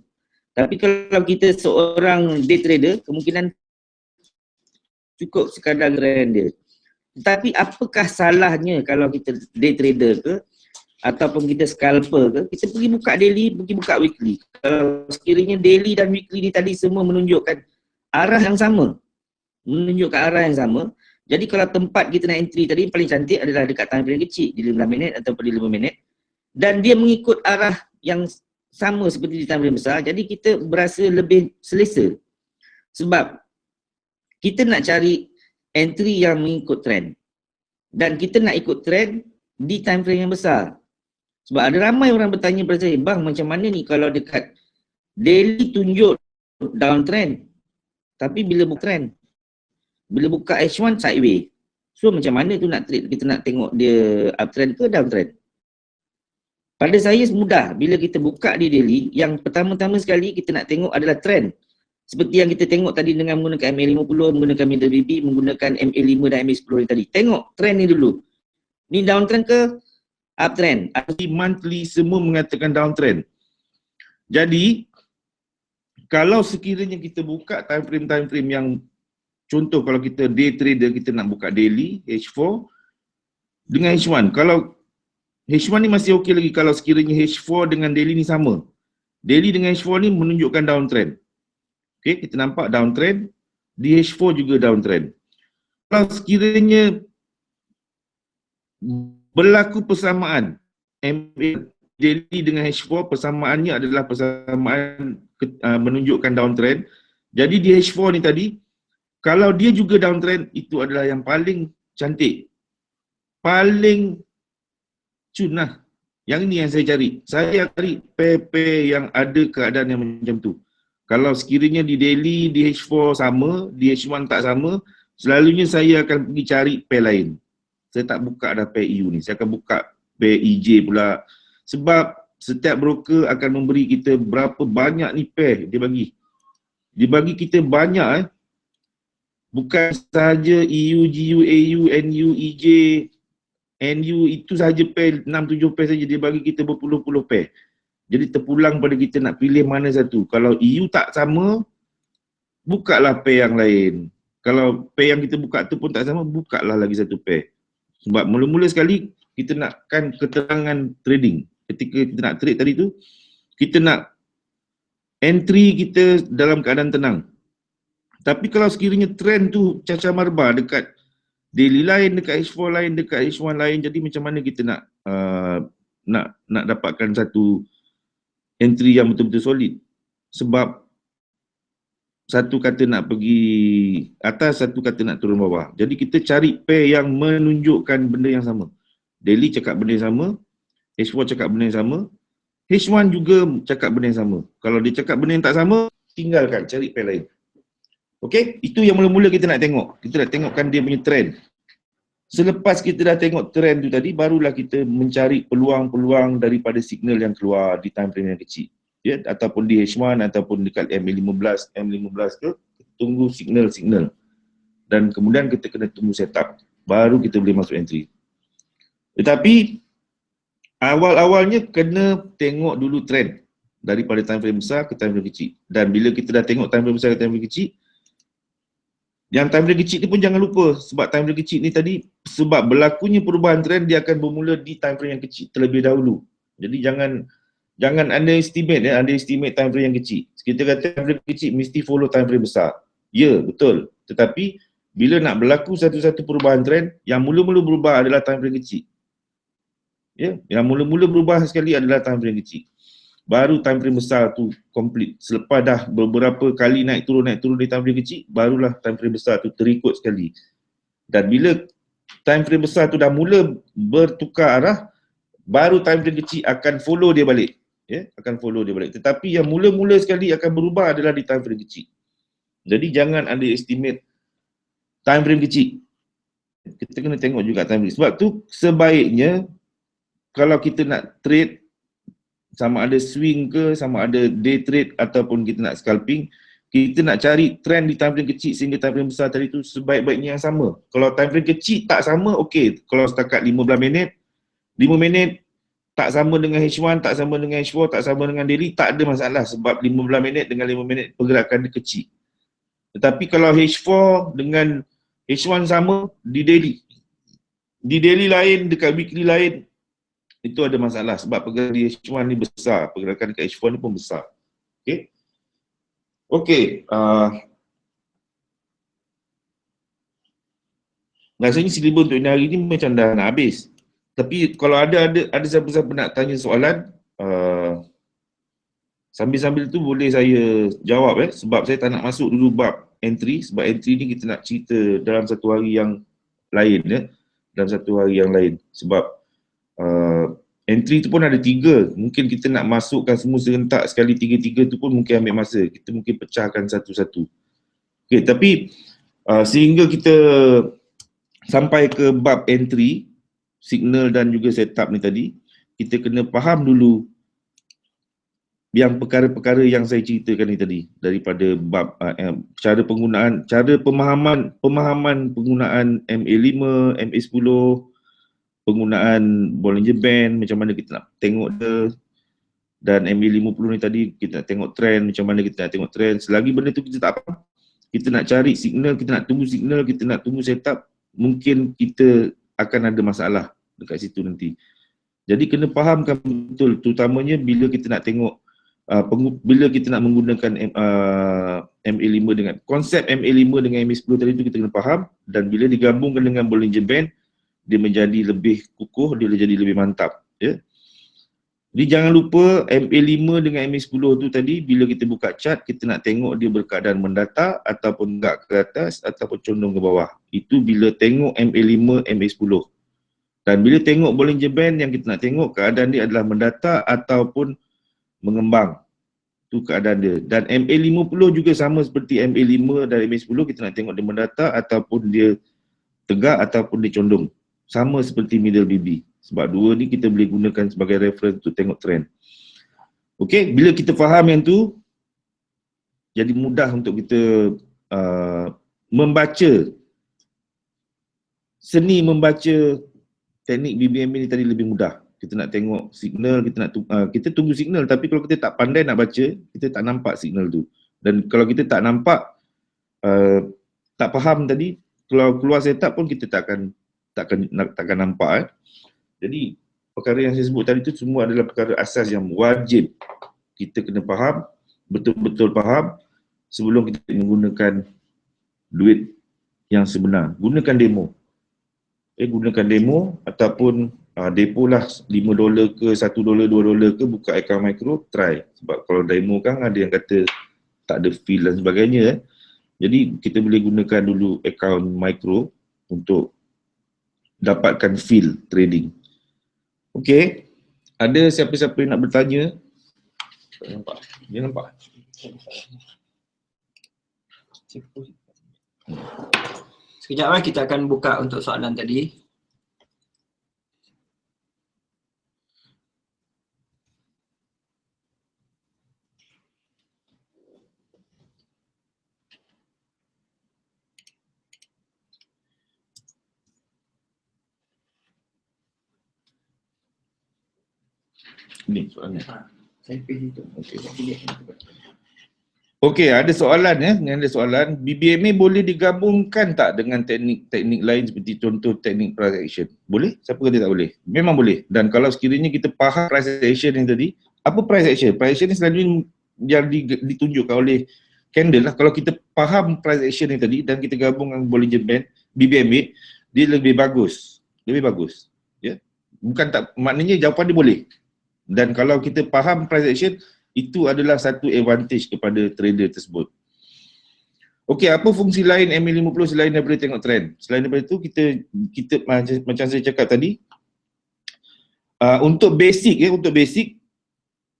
[SPEAKER 1] Tapi kalau kita seorang day trader, kemungkinan cukup sekadar trend dia. Tetapi apakah salahnya kalau kita day trader ke ataupun kita scalper ke, kita pergi buka daily, pergi buka weekly. Kalau sekiranya daily dan weekly ni tadi semua menunjukkan arah yang sama, jadi kalau tempat kita nak entry tadi paling cantik adalah dekat time frame kecil di 15 minit ataupun di 5 minit, dan dia mengikut arah yang sama seperti di time frame besar, jadi kita berasa lebih selesa sebab kita nak cari entry yang mengikut trend dan kita nak ikut trend di time frame yang besar. Sebab ada ramai orang bertanya pada saya, bang macam mana ni kalau dekat daily tunjuk downtrend tapi bila buka trend, bila buka H1 sideways. So macam mana tu nak trade, kita nak tengok dia uptrend ke downtrend? Pada saya mudah, bila kita buka di daily, yang pertama-tama sekali kita nak tengok adalah trend. Seperti yang kita tengok tadi dengan menggunakan MA50, menggunakan middle BB, menggunakan MA5 dan MA10 ni tadi. Tengok trend ni dulu. Ni downtrend ke uptrend?
[SPEAKER 2] Monthly semua mengatakan downtrend. Jadi kalau sekiranya kita buka time frame yang contoh, kalau kita day trader, kita nak buka daily H4 dengan H1. Kalau H1 ni masih okey lagi kalau sekiranya H4 dengan daily ni sama. Daily dengan H4 ni menunjukkan downtrend. Okey, kita nampak downtrend, di H4 juga downtrend. Kalau sekiranya berlaku persamaan MA daily dengan H4, persamaannya adalah persamaan menunjukkan downtrend. Jadi di H4 ni tadi, kalau dia juga downtrend, itu adalah yang paling cantik, paling cun lah. Yang ini yang saya cari. Saya cari pair-pair yang ada keadaan yang macam tu. Kalau sekiranya di daily, di H4 sama, di H1 tak sama, selalunya saya akan pergi cari pair lain. Saya tak buka dah pair EU ni, saya akan buka pair EJ pula. Sebab setiap broker akan memberi kita berapa banyak ni pair dia bagi. Dia bagi kita banyak Bukan sahaja EU, GU, AU, NU, EJ, NU itu sahaja pair 6-7 pair saja, dia bagi kita berpuluh-puluh pair. Jadi terpulang pada kita nak pilih mana satu. Kalau EU tak sama, bukalah pair yang lain. Kalau pair yang kita buka tu pun tak sama, bukalah lagi satu pair. Sebab mula-mula sekali kita nakkan keterangan trading. Ketika kita nak trade tadi tu, kita nak entry kita dalam keadaan tenang. Tapi kalau sekiranya trend tu cacah marba dekat daily lain, dekat H4 lain, dekat H1 lain, jadi macam mana kita nak dapatkan satu entry yang betul-betul solid. Sebab satu kata nak pergi atas, satu kata nak turun bawah. Jadi kita cari pair yang menunjukkan benda yang sama. Daily cakap benda yang sama, H4 cakap benda yang sama, H1 juga cakap benda yang sama. Kalau dia cakap benda yang tak sama, tinggalkan, cari pair lain. Okey, itu yang mula-mula kita nak tengok. Kita nak tengokkan dia punya trend. Selepas kita dah tengok trend tu tadi, barulah kita mencari peluang-peluang daripada signal yang keluar di time frame yang kecil. Ya, ataupun di H1 ataupun dekat M15 ke, tunggu signal-signal. Dan kemudian kita kena tunggu setup. Baru kita boleh masuk entry. Tetapi awal-awalnya kena tengok dulu trend daripada time frame besar ke time frame kecil. Dan bila kita dah tengok time frame besar ke time frame kecil, yang time frame kecil ni pun jangan lupa, sebab time frame kecil ni tadi, sebab berlakunya perubahan trend, dia akan bermula di time frame yang kecil terlebih dahulu. Jadi jangan underestimate underestimate time frame yang kecil. Kita kata time frame kecil mesti follow time frame besar. Ya, betul. Tetapi bila nak berlaku satu-satu perubahan trend, yang mula-mula berubah adalah time frame kecil. Ya, yang mula-mula berubah sekali adalah time frame kecil. Baru time frame besar tu complete. Selepas dah beberapa kali naik turun di time frame kecil, barulah time frame besar tu terikut sekali. Dan bila time frame besar tu dah mula bertukar arah, baru time frame kecil akan follow dia balik. Ya, akan follow dia balik. Tetapi yang mula-mula sekali akan berubah adalah di time frame kecil. Jadi jangan underestimate time frame kecil. Kita kena tengok juga time frame. Sebab tu sebaiknya kalau kita nak trade, sama ada swing ke, sama ada day trade ataupun kita nak scalping, kita nak cari trend di time frame kecil sehingga time frame besar tadi tu sebaik-baiknya yang sama. Kalau time frame kecil tak sama, okey. Kalau setakat 15 minit, 5 minit tak sama dengan H1, tak sama dengan H4, tak sama dengan daily, tak ada masalah sebab 15 minit dengan 5 minit pergerakan dia kecil. Tetapi kalau H4 dengan H1 sama di daily lain, dekat weekly lain, itu ada masalah sebab pergerakan di H1 ni besar, pergerakan dekat H4 ni pun besar. Okey. Okey, rasanya silibus untuk hari ni macam dah nak habis. Tapi kalau ada siapa-siapa nak tanya soalan, sambil-sambil tu boleh saya jawab sebab saya tak nak masuk dulu bab entry, sebab entry ni kita nak cerita dalam satu hari yang lain dalam satu hari yang lain. Sebab entry tu pun ada 3, mungkin kita nak masukkan semua serentak sekali 3-3 tu pun mungkin ambil masa, kita mungkin pecahkan satu-satu. Okay, tapi sehingga kita sampai ke bab entry, signal dan juga setup ni tadi, kita kena faham dulu yang perkara-perkara yang saya ceritakan ni tadi, daripada bab cara pemahaman penggunaan MA5, MA10, penggunaan Bollinger Band, macam mana kita nak tengok dia, dan MA50 ni tadi kita nak tengok trend, macam mana kita nak tengok trend. Selagi benda tu kita tak faham, kita nak cari signal, kita nak tunggu signal, kita nak tunggu setup, mungkin kita akan ada masalah dekat situ nanti. Jadi kena fahamkan betul, terutamanya bila kita nak tengok bila kita nak menggunakan MA5 dengan konsep MA5 dengan MA10 tadi tu, kita kena faham. Dan bila digabungkan dengan Bollinger Band, dia menjadi lebih kukuh, dia jadi lebih mantap. Ya. Jadi jangan lupa MA5 dengan MA10 tu tadi, bila kita buka chart, kita nak tengok dia berkeadaan mendatar ataupun enggak ke atas ataupun condong ke bawah. Itu bila tengok MA5, MA10. Dan bila tengok Bollinger Band, yang kita nak tengok keadaan dia adalah mendatar ataupun mengembang. Itu keadaan dia. Dan MA50 juga sama seperti MA5 dan MA10, kita nak tengok dia mendatar ataupun dia tegak ataupun dia condong. Sama seperti middle BB. Sebab dua ni kita boleh gunakan sebagai reference untuk tengok trend. Okey, bila kita faham yang tu, jadi mudah untuk kita membaca, seni membaca teknik BBMA ni tadi lebih mudah. Kita nak tengok signal, kita tunggu signal, tapi kalau kita tak pandai nak baca, kita tak nampak signal tu. Dan kalau kita tak nampak, tak faham tadi, kalau keluar setup pun kita takkan nampak. Jadi perkara yang saya sebut tadi tu semua adalah perkara asas yang wajib kita kena faham, betul-betul faham sebelum kita menggunakan duit yang sebenar. Gunakan demo. Gunakan demo ataupun depo lah $5 ke $1, $2 ke, buka akaun mikro, try. Sebab kalau demo kan ada yang kata tak ada fee dan sebagainya. Jadi kita boleh gunakan dulu akaun mikro untuk dapatkan feel trading. Okey, ada siapa-siapa yang nak bertanya? Tak nampak. Dia nampak?
[SPEAKER 3] Sekejap kita akan buka untuk soalan tadi.
[SPEAKER 2] Ni soalannya.
[SPEAKER 3] Saya pilih tu.
[SPEAKER 2] Okey, ada soalan ada soalan. BBMA boleh digabungkan tak dengan teknik lain seperti contoh teknik price action? Boleh? Siapa kata tak boleh? Memang boleh. Dan kalau sekiranya kita faham price action yang tadi, apa price action? Price action ni selalunya yang ditunjukkan oleh candle lah. Kalau kita faham price action yang tadi dan kita gabung dengan Bollinger Band, BBMA, dia lebih bagus. Lebih bagus. Ya. Bukan tak, maknanya jawapan dia boleh. Dan kalau kita faham price action, itu adalah satu advantage kepada trader tersebut. Okey, apa fungsi lain MA50 selain daripada tengok trend? Selain daripada itu, kita macam saya cakap tadi, untuk basic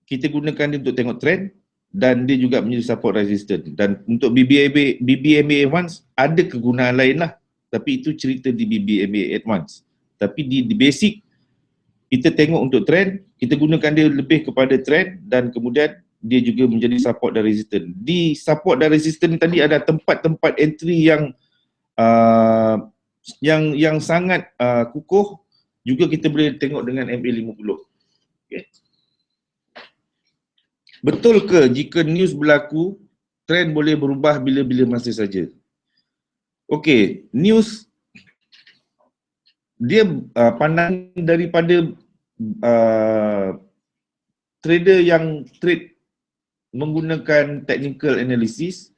[SPEAKER 2] kita gunakan dia untuk tengok trend dan dia juga menjadi support resistance. Dan untuk BBMA Advance ada kegunaan lain lah, tapi itu cerita di BBMA Advance. Tapi di basic, kita tengok untuk trend, kita gunakan dia lebih kepada trend dan kemudian dia juga menjadi support dan resistance. Di support dan resistance tadi ada tempat-tempat entry yang sangat kukuh, juga kita boleh tengok dengan MA50. Okay. Betul ke jika news berlaku, trend boleh berubah bila-bila masa saja? Okey, news dia pandangan daripada trader yang trade menggunakan technical analysis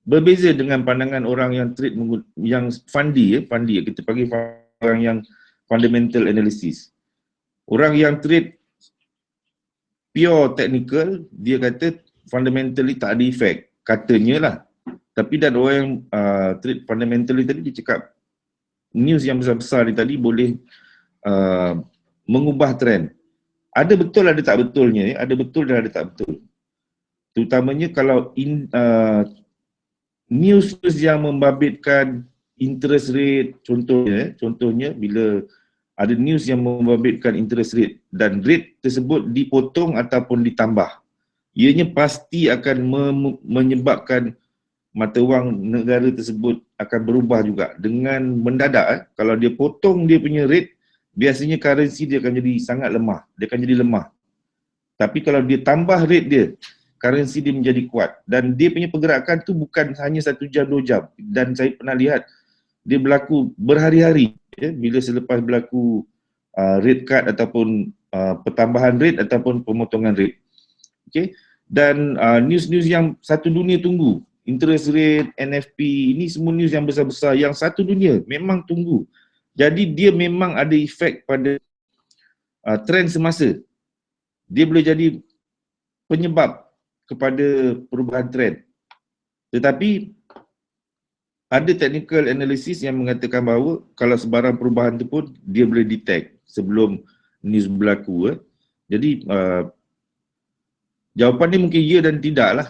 [SPEAKER 2] berbeza dengan pandangan orang yang trade yang fundy, kita panggil orang yang fundamental analysis. Orang yang trade pure technical, dia kata fundamentally tak ada effect, katanya lah. Tapi dan orang yang trade fundamentally tadi, dia cakap news yang besar-besar ni tadi boleh mengubah trend. Ada betul, ada tak betulnya, ada betul dan ada tak betul. Terutamanya kalau news yang membabitkan interest rate, contohnya bila ada news yang membabitkan interest rate dan rate tersebut dipotong ataupun ditambah, ianya pasti akan menyebabkan mata wang negara tersebut akan berubah juga dengan mendadak. Kalau dia potong dia punya rate, biasanya currency dia akan jadi sangat lemah, dia akan jadi lemah. Tapi kalau dia tambah rate dia, currency dia menjadi kuat dan dia punya pergerakan tu bukan hanya 1 jam 2 jam, dan saya pernah lihat dia berlaku berhari-hari bila selepas berlaku rate cut ataupun pertambahan rate ataupun pemotongan rate. Okey, dan news-news yang satu dunia tunggu, interest rate, NFP, ini semua news yang besar-besar yang satu dunia memang tunggu. Jadi dia memang ada efek pada trend semasa. Dia boleh jadi penyebab kepada perubahan trend. Tetapi ada technical analysis yang mengatakan bahawa kalau sebarang perubahan tu pun dia boleh detect sebelum news berlaku. Jadi jawapan dia mungkin ya dan tidak lah.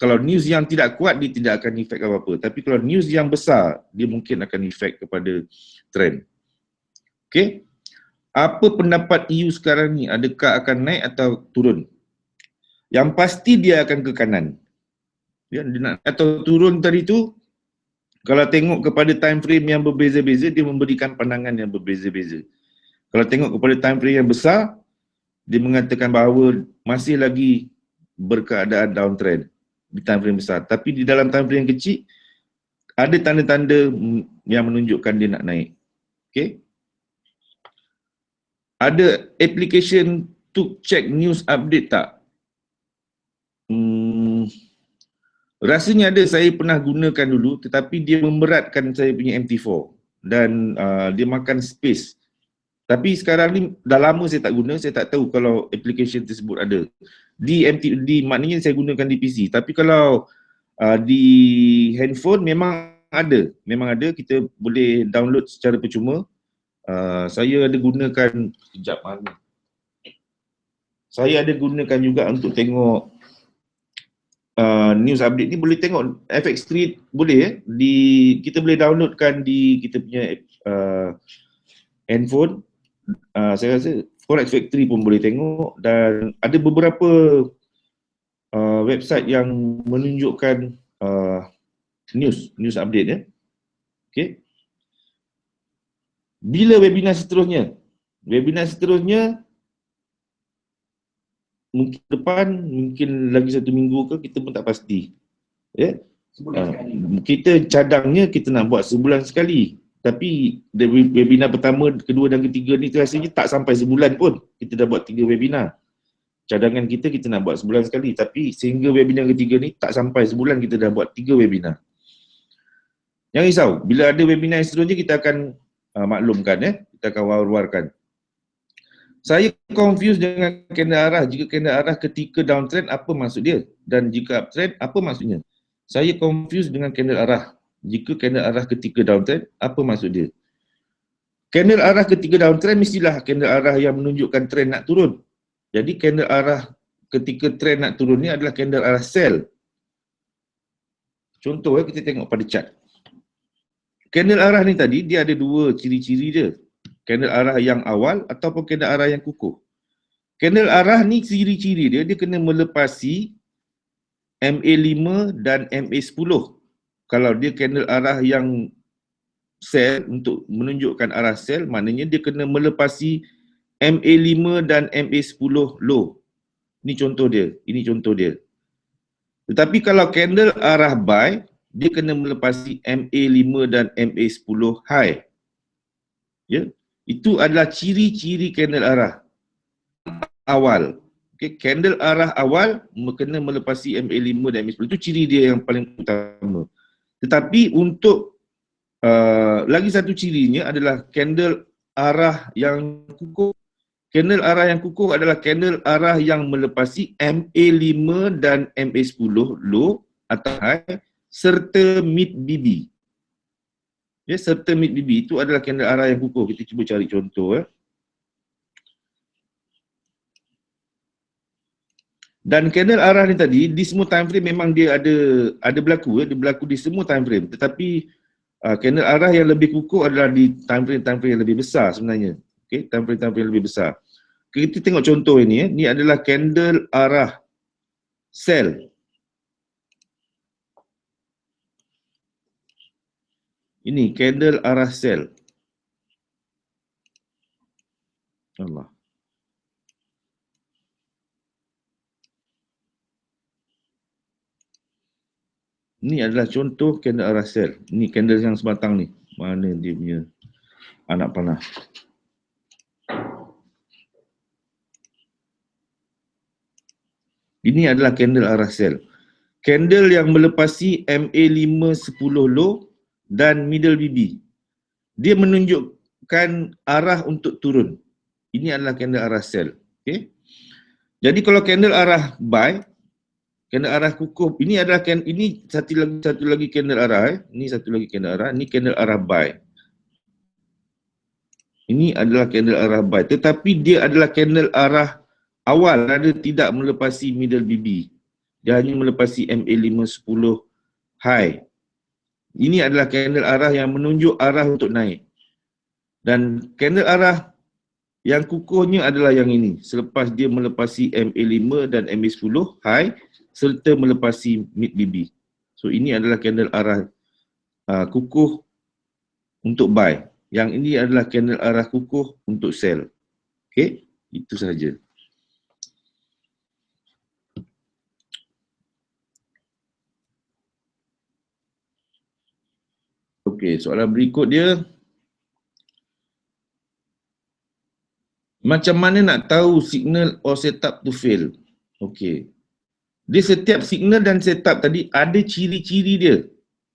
[SPEAKER 2] Kalau news yang tidak kuat, dia tidak akan efek apa-apa. Tapi kalau news yang besar, dia mungkin akan efek kepada trend. Okey. Apa pendapat EU sekarang ni? Adakah akan naik atau turun? Yang pasti dia akan ke kanan. Ya, dia nak atau turun tadi tu, kalau tengok kepada time frame yang berbeza-beza, dia memberikan pandangan yang berbeza-beza. Kalau tengok kepada time frame yang besar, dia mengatakan bahawa masih lagi berkeadaan downtrend di time frame besar. Tapi di dalam time frame yang kecil, ada tanda-tanda yang menunjukkan dia nak naik. Okay. Ada application to check news update tak? Rasanya ada, saya pernah gunakan dulu tetapi dia memberatkan saya punya MT4 dan dia makan space. Tapi sekarang ni dah lama saya tak guna, saya tak tahu kalau application tersebut ada. Di maknanya saya gunakan di PC. Tapi kalau di handphone memang ada, kita boleh download secara percuma. Saya ada gunakan, sekejap mana. Saya ada gunakan juga untuk tengok news update ni. Boleh tengok FX Street, boleh kita boleh downloadkan di kita punya handphone. Saya rasa Forex Factory pun boleh tengok dan ada beberapa website yang menunjukkan news update ya. Okay. Bila webinar seterusnya? Webinar seterusnya mungkin depan, mungkin lagi 1 minggu ke, kita pun tak pasti. Ya. Kita cadangnya kita nak buat sebulan sekali. Tapi webinar pertama, kedua dan ketiga ni rasanya tak sampai sebulan pun kita dah buat 3 webinar. Cadangan kita nak buat sebulan sekali, tapi sehingga webinar ketiga ni tak sampai sebulan kita dah buat 3 webinar. Jangan risau, bila ada webinar yang seterusnya kita akan maklumkan kita akan war-warkan. Saya confuse dengan candle arah. Jika candle arah ketika downtrend, apa maksud dia? Dan jika uptrend, apa maksudnya? Saya confuse dengan candle arah. Jika candle arah ketika downtrend, apa maksud dia? Candle arah ketika downtrend mestilah candle arah yang menunjukkan trend nak turun. Jadi candle arah ketika trend nak turun ni adalah candle arah sell. Contoh kita tengok pada chart. Candle arah ni tadi dia ada 2 ciri-ciri dia. Candle arah yang awal ataupun candle arah yang kukuh. Candle arah ni ciri-ciri dia kena melepasi MA5 dan MA10. Kalau dia candle arah yang sell untuk menunjukkan arah sell, maknanya dia kena melepasi MA5 dan MA10 low. Ini contoh dia. Tetapi kalau candle arah buy, dia kena melepasi MA5 dan MA10 high. Ya, itu adalah ciri-ciri candle arah awal. Okay, candle arah awal kena melepasi MA5 dan MA10. Itu ciri dia yang paling utama. Tetapi untuk lagi satu cirinya adalah candle arah yang kukuh. Candle arah yang kukuh adalah candle arah yang melepasi MA5 dan MA10 low atau high serta mid BB. Ya, serta mid BB itu adalah candle arah yang kukuh. Kita cuba cari contoh. Dan candle arah ni tadi di semua time frame memang dia ada berlaku dia berlaku di semua time frame. Tetapi candle arah yang lebih kukuh adalah di time frame yang lebih besar sebenarnya. Okey, time frame yang lebih besar. Kita tengok contoh ini Ini adalah candle arah sell. Ini candle arah sell. Allah. Ini adalah contoh candle arah sell. Ini candle yang sebatang ni. Mana dia punya anak panah. Ini adalah candle arah sell. Candle yang melepasi MA5 10 low dan middle BB. Dia menunjukkan arah untuk turun. Ini adalah candle arah sell. Okay. Jadi kalau candle arah buy, candle arah kukuh, ini adalah ini satu lagi candle arah. Ini satu lagi candle arah. Ini candle arah buy. Ini adalah candle arah buy. Tetapi dia adalah candle arah awal. Dia tidak melepasi middle BB. Dia hanya melepasi MA5 10 high. Ini adalah candle arah yang menunjuk arah untuk naik. Dan candle arah yang kukuhnya adalah yang ini. Selepas dia melepasi MA5 dan MA10 high serta melepasi mid BB. So ini adalah candle arah kukuh untuk buy. Yang ini adalah kanal arah kukuh untuk sel. Okey, itu sahaja. Okey, soalan berikut dia. Macam mana nak tahu signal or setup to fail? Okey. Dia setiap signal dan setup tadi ada ciri-ciri dia.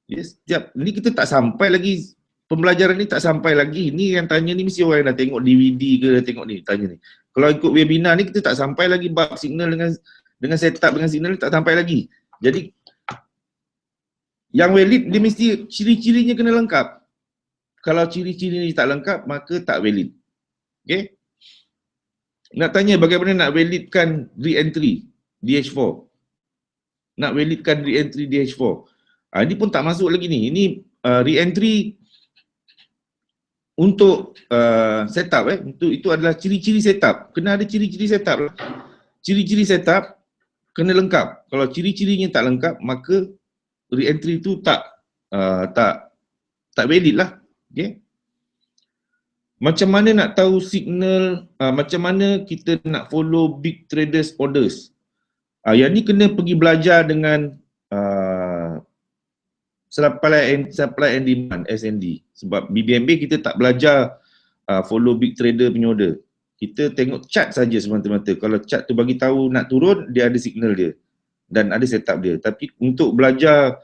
[SPEAKER 2] Dia setiap, ni kita tak sampai lagi, pembelajaran ni tak sampai lagi. Ni yang tanya ni mesti orang yang dah tengok DVD ke dah tengok ni, tanya ni. Kalau ikut webinar ni kita tak sampai lagi bab signal dengan setup dengan signal ni tak sampai lagi. Jadi yang valid dia mesti ciri-cirinya kena lengkap. Kalau ciri-ciri ni tak lengkap maka tak valid. Okey? Nak tanya bagaimana nak validkan re-entry DH4. Nak validkan re-entry DH4. Ini pun tak masuk lagi ni. Ini re-entry untuk setup untuk itu adalah ciri-ciri setup. Kena ada ciri-ciri setup. Ciri-ciri setup kena lengkap. Kalau ciri-cirinya tak lengkap maka re-entry itu tak valid lah. Okey. Macam mana nak tahu signal, macam mana kita nak follow big traders orders. Yang ni kena pergi belajar dengan supply and demand, SND. Sebab BBMB kita tak belajar follow big trader punya order. Kita tengok chart saja semata-mata. Kalau chart tu bagi tahu nak turun, dia ada signal dia dan ada setup dia. Tapi untuk belajar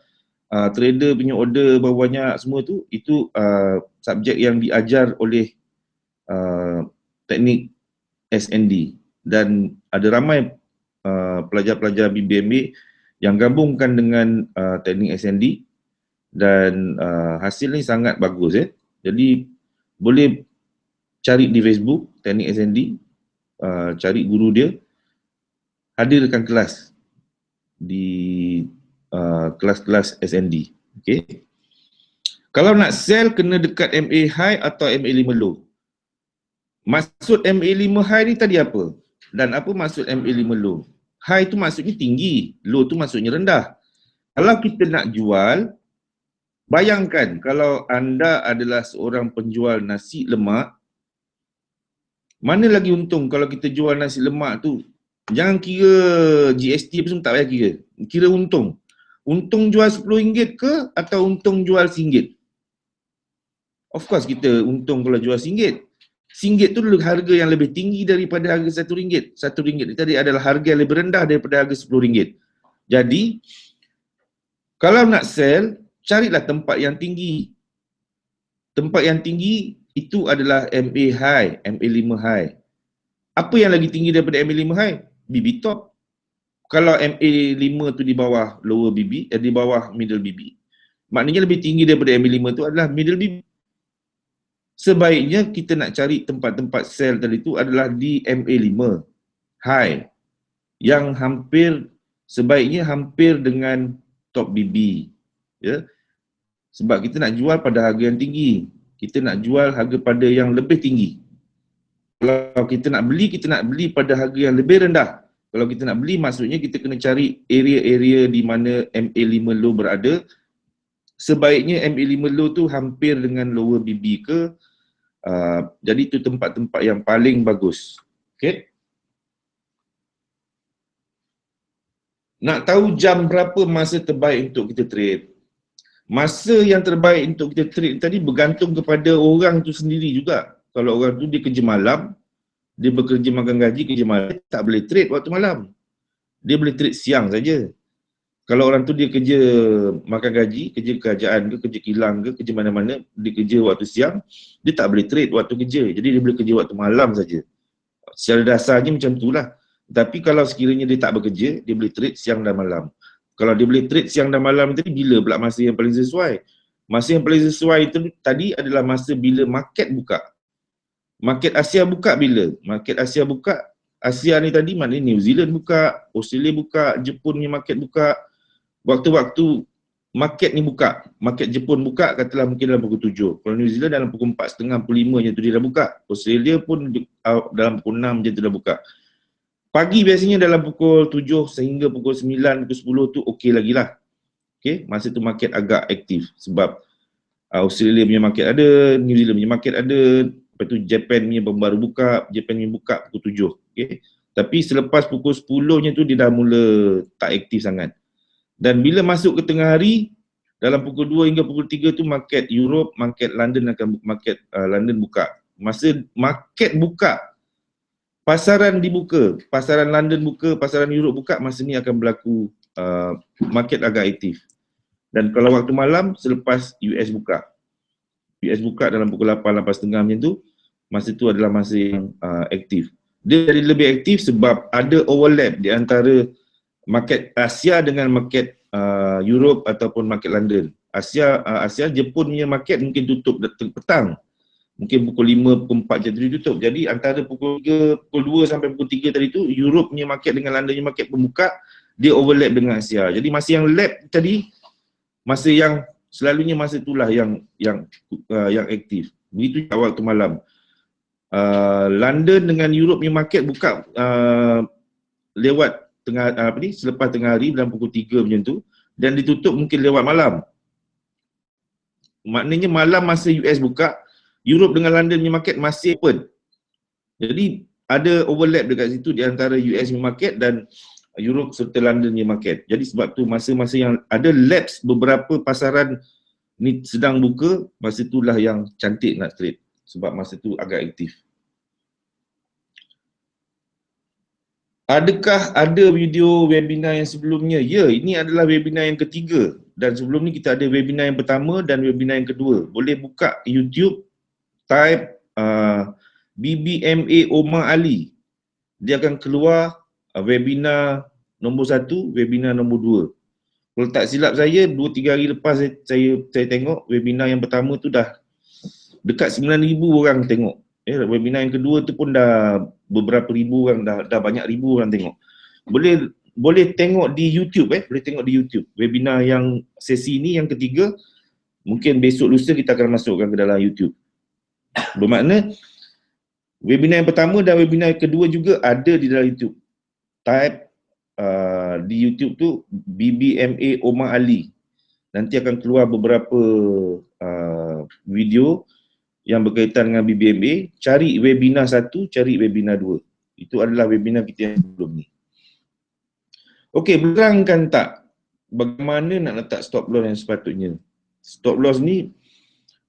[SPEAKER 2] trader punya order berapa banyak semua tu, itu subjek yang diajar oleh teknik SND, dan ada ramai pelajar-pelajar BBMB yang gabungkan dengan teknik SND dan hasil ni sangat bagus Jadi boleh cari di Facebook teknik SND, cari guru dia, hadirkan kelas di kelas-kelas SND. Okey. Kalau nak sell kena dekat MA high atau MA 5 low. Maksud MA 5 high ni tadi apa? Dan apa maksud MA 5 low? High tu maksudnya tinggi, low tu maksudnya rendah. Kalau kita nak jual, bayangkan kalau anda adalah seorang penjual nasi lemak, mana lagi untung kalau kita jual nasi lemak tu? Jangan kira GST apa semua, tak payah kira. Kira untung. Untung jual RM10 ke atau untung jual RM1? Of course kita untung kalau jual RM1. RM1 tu harga yang lebih tinggi daripada harga RM1. RM1 ni tadi adalah harga yang lebih rendah daripada harga RM10. Jadi, kalau nak sell, carilah tempat yang tinggi. Tempat yang tinggi itu adalah MA high, MA 5 high. Apa yang lagi tinggi daripada MA 5 high? BB top. Kalau MA 5 tu di bawah lower BB, di bawah middle BB, maknanya lebih tinggi daripada MA 5 tu adalah middle BB. Sebaiknya kita nak cari tempat-tempat sell tadi tu adalah di MA 5 high, yang sebaiknya hampir dengan top BB. Ya. Sebab kita nak jual pada harga yang tinggi. Kita nak jual harga pada yang lebih tinggi. Kalau kita nak beli pada harga yang lebih rendah. Kalau kita nak beli, maksudnya kita kena cari area-area di mana MA 5 low berada. Sebaiknya MA 5 low tu hampir dengan lower BB ke. Jadi itu tempat-tempat yang paling bagus. Okay. Nak tahu jam berapa masa terbaik untuk kita trade. Masa yang terbaik untuk kita trade tadi bergantung kepada orang tu sendiri juga. Kalau orang tu dia kerja malam, dia bekerja makan gaji, kerja malam, tak boleh trade waktu malam. Dia boleh trade siang saja. Kalau orang tu dia kerja makan gaji, kerja kerajaan ke, kerja kilang ke, kerja mana-mana, dia kerja waktu siang, dia tak boleh trade waktu kerja. Jadi dia boleh kerja waktu malam saja. Secara dasarnya macam itulah. Tapi kalau sekiranya dia tak bekerja, dia boleh trade siang dan malam. Kalau dia boleh trade siang dan malam tadi, bila pula masa yang paling sesuai? Masa yang paling sesuai itu tadi adalah masa bila market buka. Market Asia buka bila? Market Asia buka, Asia ni tadi maknanya New Zealand buka, Australia buka, Jepun ni market buka. Waktu-waktu market ni buka, market Jepun buka katalah mungkin dalam pukul 7. Kalau New Zealand dalam pukul 4.30, pukul 5 je tu dia dah buka. Australia pun dalam pukul 6 je tu dah buka. Pagi biasanya dalam pukul 7 sehingga pukul 9, pukul 10 tu okey lagi lah. Okay, masa tu market agak aktif sebab Australia punya market ada, New Zealand punya market ada, lepas tu Japan punya baru buka, Japan punya buka pukul 7. Okay. Tapi selepas pukul 10-nya tu dia dah mula tak aktif sangat. Dan bila masuk ke tengah hari, dalam pukul 2 hingga pukul 3 tu market Europe, market London akan London buka. Masa market buka, pasaran dibuka, pasaran London buka, pasaran Europe buka, masa ni akan berlaku market agak aktif. Dan kalau waktu malam selepas US buka. US buka dalam pukul 8, 8.30 macam tu, masa tu adalah masa yang aktif. Dia jadi lebih aktif sebab ada overlap di antara market Asia dengan market Europe ataupun market London. Asia Jepun punya market mungkin tutup petang. Mungkin pukul 5, pukul 4 macam tu tutup. Jadi antara pukul 3, pukul 2 sampai pukul 3 tadi tu, Europe punya market dengan London punya market pembuka, dia overlap dengan Asia. Jadi masa yang lap tadi, masa yang selalunya masa itulah yang aktif. Begitu waktu malam. London dengan Europe punya market buka lewat selepas tengah hari dalam pukul 3 macam tu, dan ditutup mungkin lewat malam. Maknanya malam masa US buka, Europe dengan London punya market masih open. Jadi ada overlap dekat situ di antara US punya market dan Europe serta London punya market. Jadi sebab tu masa-masa yang ada lapse beberapa pasaran ni sedang buka, masa itulah yang cantik nak trade. Sebab masa tu agak aktif. Adakah ada video webinar yang sebelumnya? Ya, ini adalah webinar yang ketiga. Dan sebelum ni kita ada webinar yang pertama dan webinar yang kedua. Boleh buka YouTube, type BBMA Omar Ali. Dia akan keluar webinar nombor 1, webinar nombor 2. Kalau tak silap saya, 2-3 hari lepas saya tengok webinar yang pertama tu dah dekat 9,000 orang tengok. Webinar yang kedua tu pun dah beberapa ribu orang, dah banyak ribu orang tengok. Boleh tengok di YouTube, boleh tengok di YouTube. Webinar yang sesi ni yang ketiga, mungkin besok lusa kita akan masukkan ke dalam YouTube. Bermakna webinar yang pertama dan webinar yang kedua juga ada di dalam YouTube. Type di YouTube tu BBMA Omar Ali. Nanti akan keluar beberapa video yang berkaitan dengan BBMA. Cari webinar 1, cari webinar 2. Itu adalah webinar kita yang sebelum ni. Okey, berangkan tak bagaimana nak letak stop loss yang sepatutnya? Stop loss ni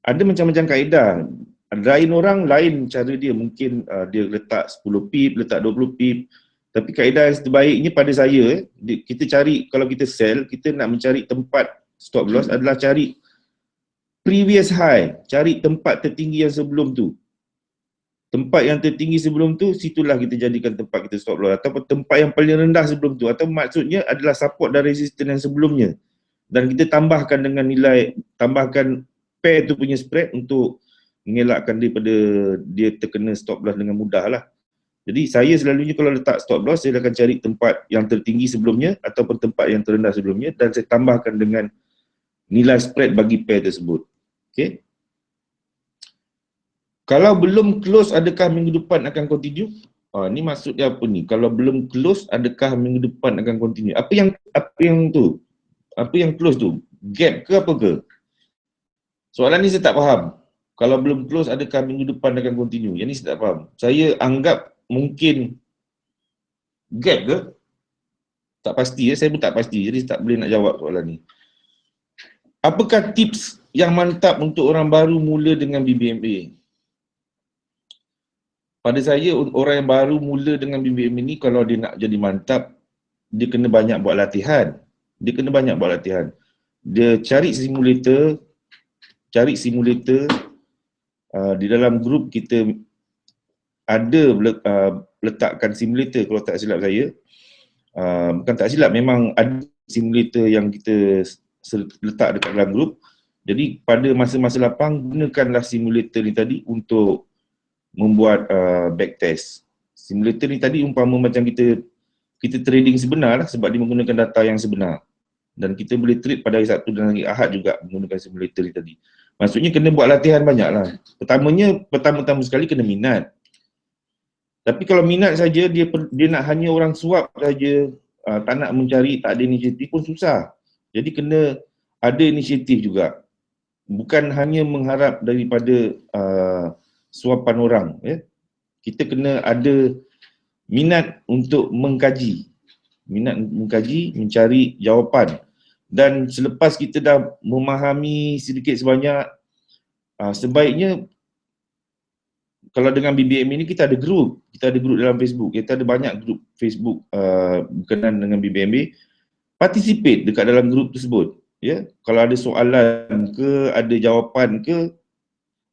[SPEAKER 2] ada macam-macam kaedah. Lain orang lain cara dia, mungkin dia letak 10 pip, letak 20 pip. Tapi kaedah yang terbaiknya pada saya, kita cari, kalau kita sell, kita nak mencari tempat stop loss adalah cari previous high, cari tempat tertinggi yang sebelum tu. Tempat yang tertinggi sebelum tu, situlah kita jadikan tempat kita stop loss. Atau tempat yang paling rendah sebelum tu. Atau maksudnya adalah support dan resistance yang sebelumnya. Dan kita tambahkan dengan nilai, tambahkan pair tu punya spread untuk mengelakkan daripada dia terkena stop loss dengan mudah lah. Jadi saya selalunya kalau letak stop loss, saya akan cari tempat yang tertinggi sebelumnya ataupun tempat yang terendah sebelumnya dan saya tambahkan dengan nilai spread bagi pair tersebut. Okay. Kalau belum close, adakah minggu depan akan continue? Ni maksudnya apa ni? Kalau belum close, adakah minggu depan akan continue? Apa yang tu? Apa yang close tu? Gap ke apa ke? Soalan ni saya tak faham. Kalau belum close, adakah minggu depan akan continue? Yang ni saya tak faham. Saya anggap mungkin gap ke? Tak pasti saya pun tak pasti. Jadi saya tak boleh nak jawab soalan ni. Apakah tips yang mantap untuk orang baru mula dengan BBMA? Pada saya, orang yang baru mula dengan BBMA ni, kalau dia nak jadi mantap, dia kena banyak buat latihan. Dia cari simulator, di dalam grup kita ada letakkan simulator kalau tak silap saya. Bukan tak silap, memang ada simulator yang kita letak dekat dalam grup. Jadi pada masa-masa lapang, gunakanlah simulator ni tadi untuk membuat backtest. Simulator ni tadi umpama macam kita trading sebenar lah, sebab dia menggunakan data yang sebenar. Dan kita boleh trade pada hari Sabtu dan hari Ahad juga menggunakan simulator ni tadi. Maksudnya kena buat latihan banyak lah. Pertama-tama sekali kena minat. Tapi kalau minat saja, dia nak hanya orang suap saja, tak nak mencari, tak ada inisiatif pun susah. Jadi kena ada inisiatif juga. bukan hanya mengharap daripada suapan orang, ya. Kita kena ada minat untuk mengkaji, mencari jawapan. Dan selepas kita dah memahami sedikit sebanyak, sebaiknya kalau dengan BBM ini kita ada grup dalam Facebook. Kita ada banyak grup Facebook berkenaan dengan BBM. Participate dekat dalam grup tersebut. Ya, kalau ada soalan ke, ada jawapan ke,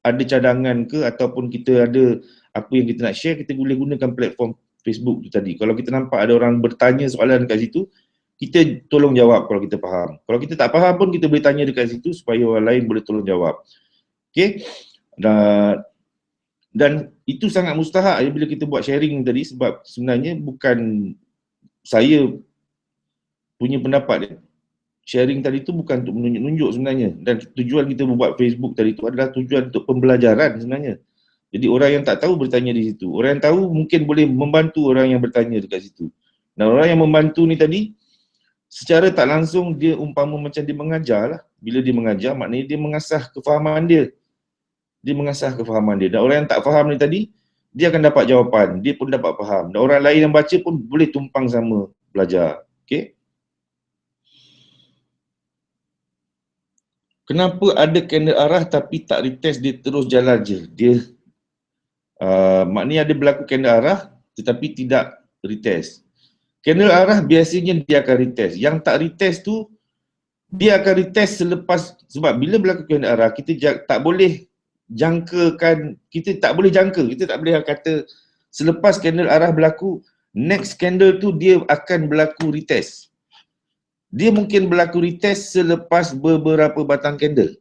[SPEAKER 2] ada cadangan ke, ataupun kita ada apa yang kita nak share, kita boleh gunakan platform Facebook tu tadi. Kalau kita nampak ada orang bertanya soalan kat situ, kita tolong jawab kalau kita faham. Kalau kita tak faham pun kita boleh tanya dekat situ supaya orang lain boleh tolong jawab. Okey. Dan itu sangat mustahak bila kita buat sharing tadi, sebab sebenarnya bukan saya punya pendapat dia. Sharing tadi tu bukan untuk menunjuk-nunjuk sebenarnya, dan tujuan kita membuat Facebook tadi tu adalah tujuan untuk pembelajaran sebenarnya. Jadi orang yang tak tahu bertanya di situ. Orang yang tahu mungkin boleh membantu orang yang bertanya dekat situ. Dan orang yang membantu ni tadi secara tak langsung dia umpama macam dia mengajar lah. Bila dia mengajar maknanya dia mengasah kefahaman dia. Dan orang yang tak faham ni tadi, dia akan dapat jawapan, dia pun dapat faham. Dan orang lain yang baca pun boleh tumpang sama belajar. Okey. Kenapa ada candle arah tapi tak retest, dia terus jalan je? Dia maknanya ada berlaku candle arah tetapi tidak retest. Candle arah biasanya dia akan retest. Yang tak retest tu, dia akan retest selepas, sebab bila berlaku candle arah, kita tak boleh jangkakan, kita tak boleh kata selepas candle arah berlaku, next candle tu dia akan berlaku retest. Dia mungkin berlaku retest selepas beberapa batang candle.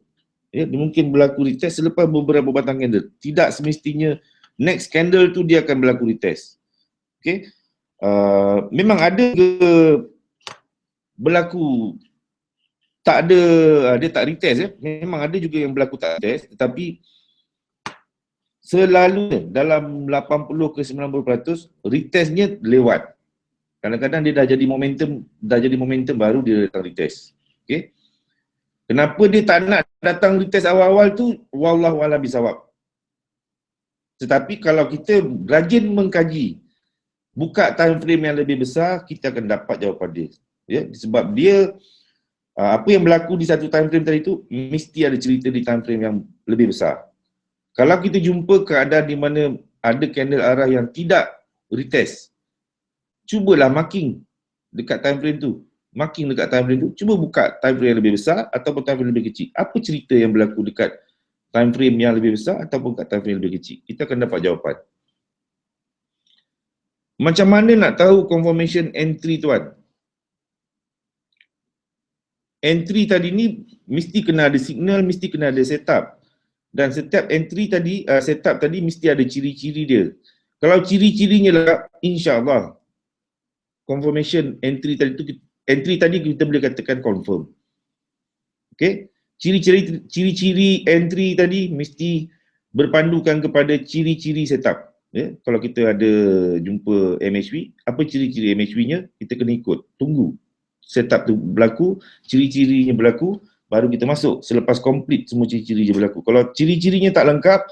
[SPEAKER 2] Ya, dia mungkin berlaku retest selepas beberapa batang candle. Tidak semestinya next candle tu dia akan berlaku retest. Okey. Memang ada ke berlaku tak ada, dia tak retest ya. Memang ada juga yang berlaku tak retest, tetapi selalu dalam 80 ke 90% retestnya lewat. Kadang-kadang dia dah jadi momentum baru dia datang retest. Okey. Kenapa dia tak nak datang retest awal-awal tu, wallahu a'lam bisawab. Tetapi kalau kita rajin mengkaji, buka time frame yang lebih besar, kita akan dapat jawapan dia. Ya, sebab dia apa yang berlaku di satu time frame tadi tu mesti ada cerita di time frame yang lebih besar. Kalau kita jumpa keadaan di mana ada candle arah yang tidak retest, cubalah marking dekat time frame tu. Cuba buka time frame yang lebih besar ataupun time frame yang lebih kecil. Apa cerita yang berlaku dekat time frame yang lebih besar ataupun kat time frame yang lebih kecil? Kita akan dapat jawapan. Macam mana nak tahu confirmation entry tuan? Entry tadi ni mesti kena ada signal, mesti kena ada setup. Dan setiap entry tadi, setup tadi mesti ada ciri-ciri dia. Kalau ciri-cirinya lah, insya-Allah confirmation entry tadi kita boleh katakan confirm. Okey? Ciri-ciri entry tadi mesti berpandukan kepada ciri-ciri setup. Ya? Kalau kita ada jumpa MHV, apa ciri-ciri MHV-nya? Kita kena ikut, tunggu setup tu berlaku, ciri-cirinya berlaku, baru kita masuk selepas complete semua ciri-ciri je berlaku. Kalau ciri-cirinya tak lengkap,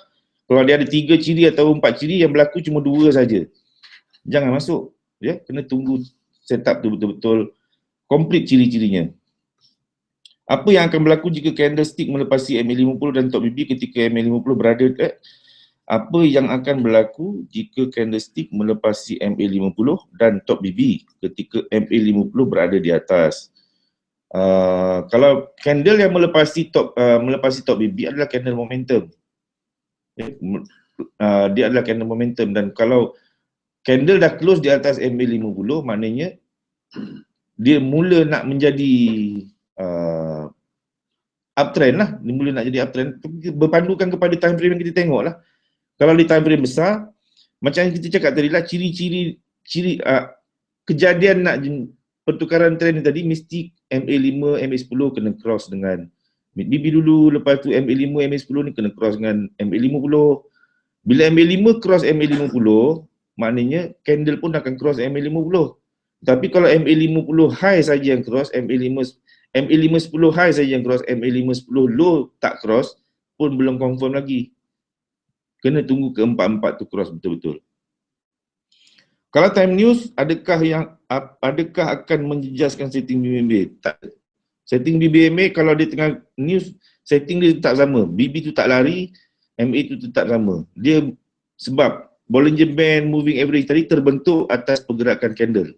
[SPEAKER 2] kalau dia ada 3 ciri atau 4 ciri, yang berlaku cuma 2 saja, jangan masuk. Ya, kena tunggu setup tu betul-betul complete ciri-cirinya. Apa yang akan berlaku jika candlestick melepasi MA50 dan top BB ketika MA50 berada apa yang akan berlaku jika candlestick melepasi MA50 dan top BB ketika MA50 berada di atas? Kalau candle yang melepasi top BB adalah candle momentum. Dia adalah candle momentum, dan kalau candle dah close di atas MA50 maknanya dia mula nak menjadi uptrend lah, dia mula nak jadi uptrend, berpandukan kepada time frame yang kita tengok lah. Kalau di time frame besar, macam yang kita cakap tadi lah, ciri-ciri kejadian nak pertukaran trend tadi mesti MA5, MA10 kena cross dengan mid-BB dulu, lepas tu MA5, MA10 ni kena cross dengan MA50. Bila MA5 cross MA50, maknanya candle pun akan cross MA50. Tapi kalau MA50 high saja yang cross, MA510 high saja yang cross, MA510 low tak cross pun belum confirm lagi. Kena tunggu ke 44 tu cross betul-betul. Kalau time news, adakah akan menjejaskan setting BBMA? Tak. Setting BBMA kalau dia tengah news, setting dia tetap sama. BB tu tak lari, MA tu tetap sama. Dia sebab Bollinger Band moving average tadi terbentuk atas pergerakan candle.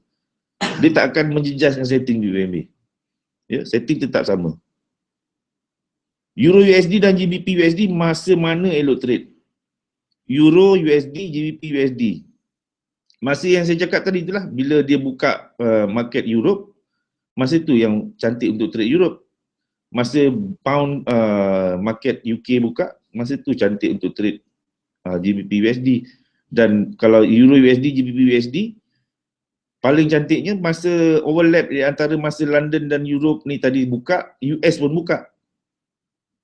[SPEAKER 2] Dia tak akan menjejaskan setting BBMA. Ya, setting tetap sama. Euro USD dan GBP USD masa mana elok trade? Euro USD, GBP USD. Masa yang saya cakap tadi itulah, bila dia buka market Europe, masa tu yang cantik untuk trade Europe. Masa pound market UK buka, masa tu cantik untuk trade GBP USD. Dan kalau Euro USD, GBP USD, paling cantiknya masa overlap di antara masa London dan Europe ni tadi buka, US pun buka.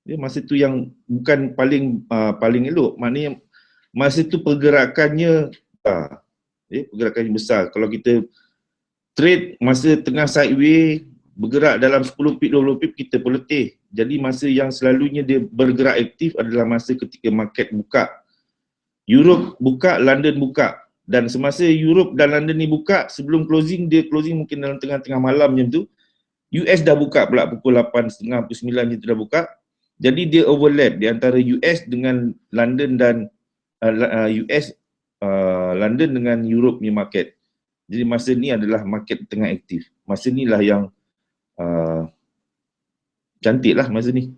[SPEAKER 2] Ya, masa tu yang bukan paling elok, maknanya masa tu pergerakannya pergerakannya besar. Kalau kita trade masa tengah sideway, bergerak dalam 10 pip, 20 pip, kita pun letih. Jadi masa yang selalunya dia bergerak aktif adalah masa ketika market buka. Europe buka, London buka. Dan semasa Europe dan London ni buka, sebelum closing, dia closing mungkin dalam tengah-tengah malam macam tu, US dah buka pula pukul 8.30, pukul 9 macam tu dah buka. Jadi dia overlap di antara US dengan London dan US, London dengan Europe punya market. Jadi masa ni adalah market tengah aktif. Masa ni lah yang cantik lah masa ni.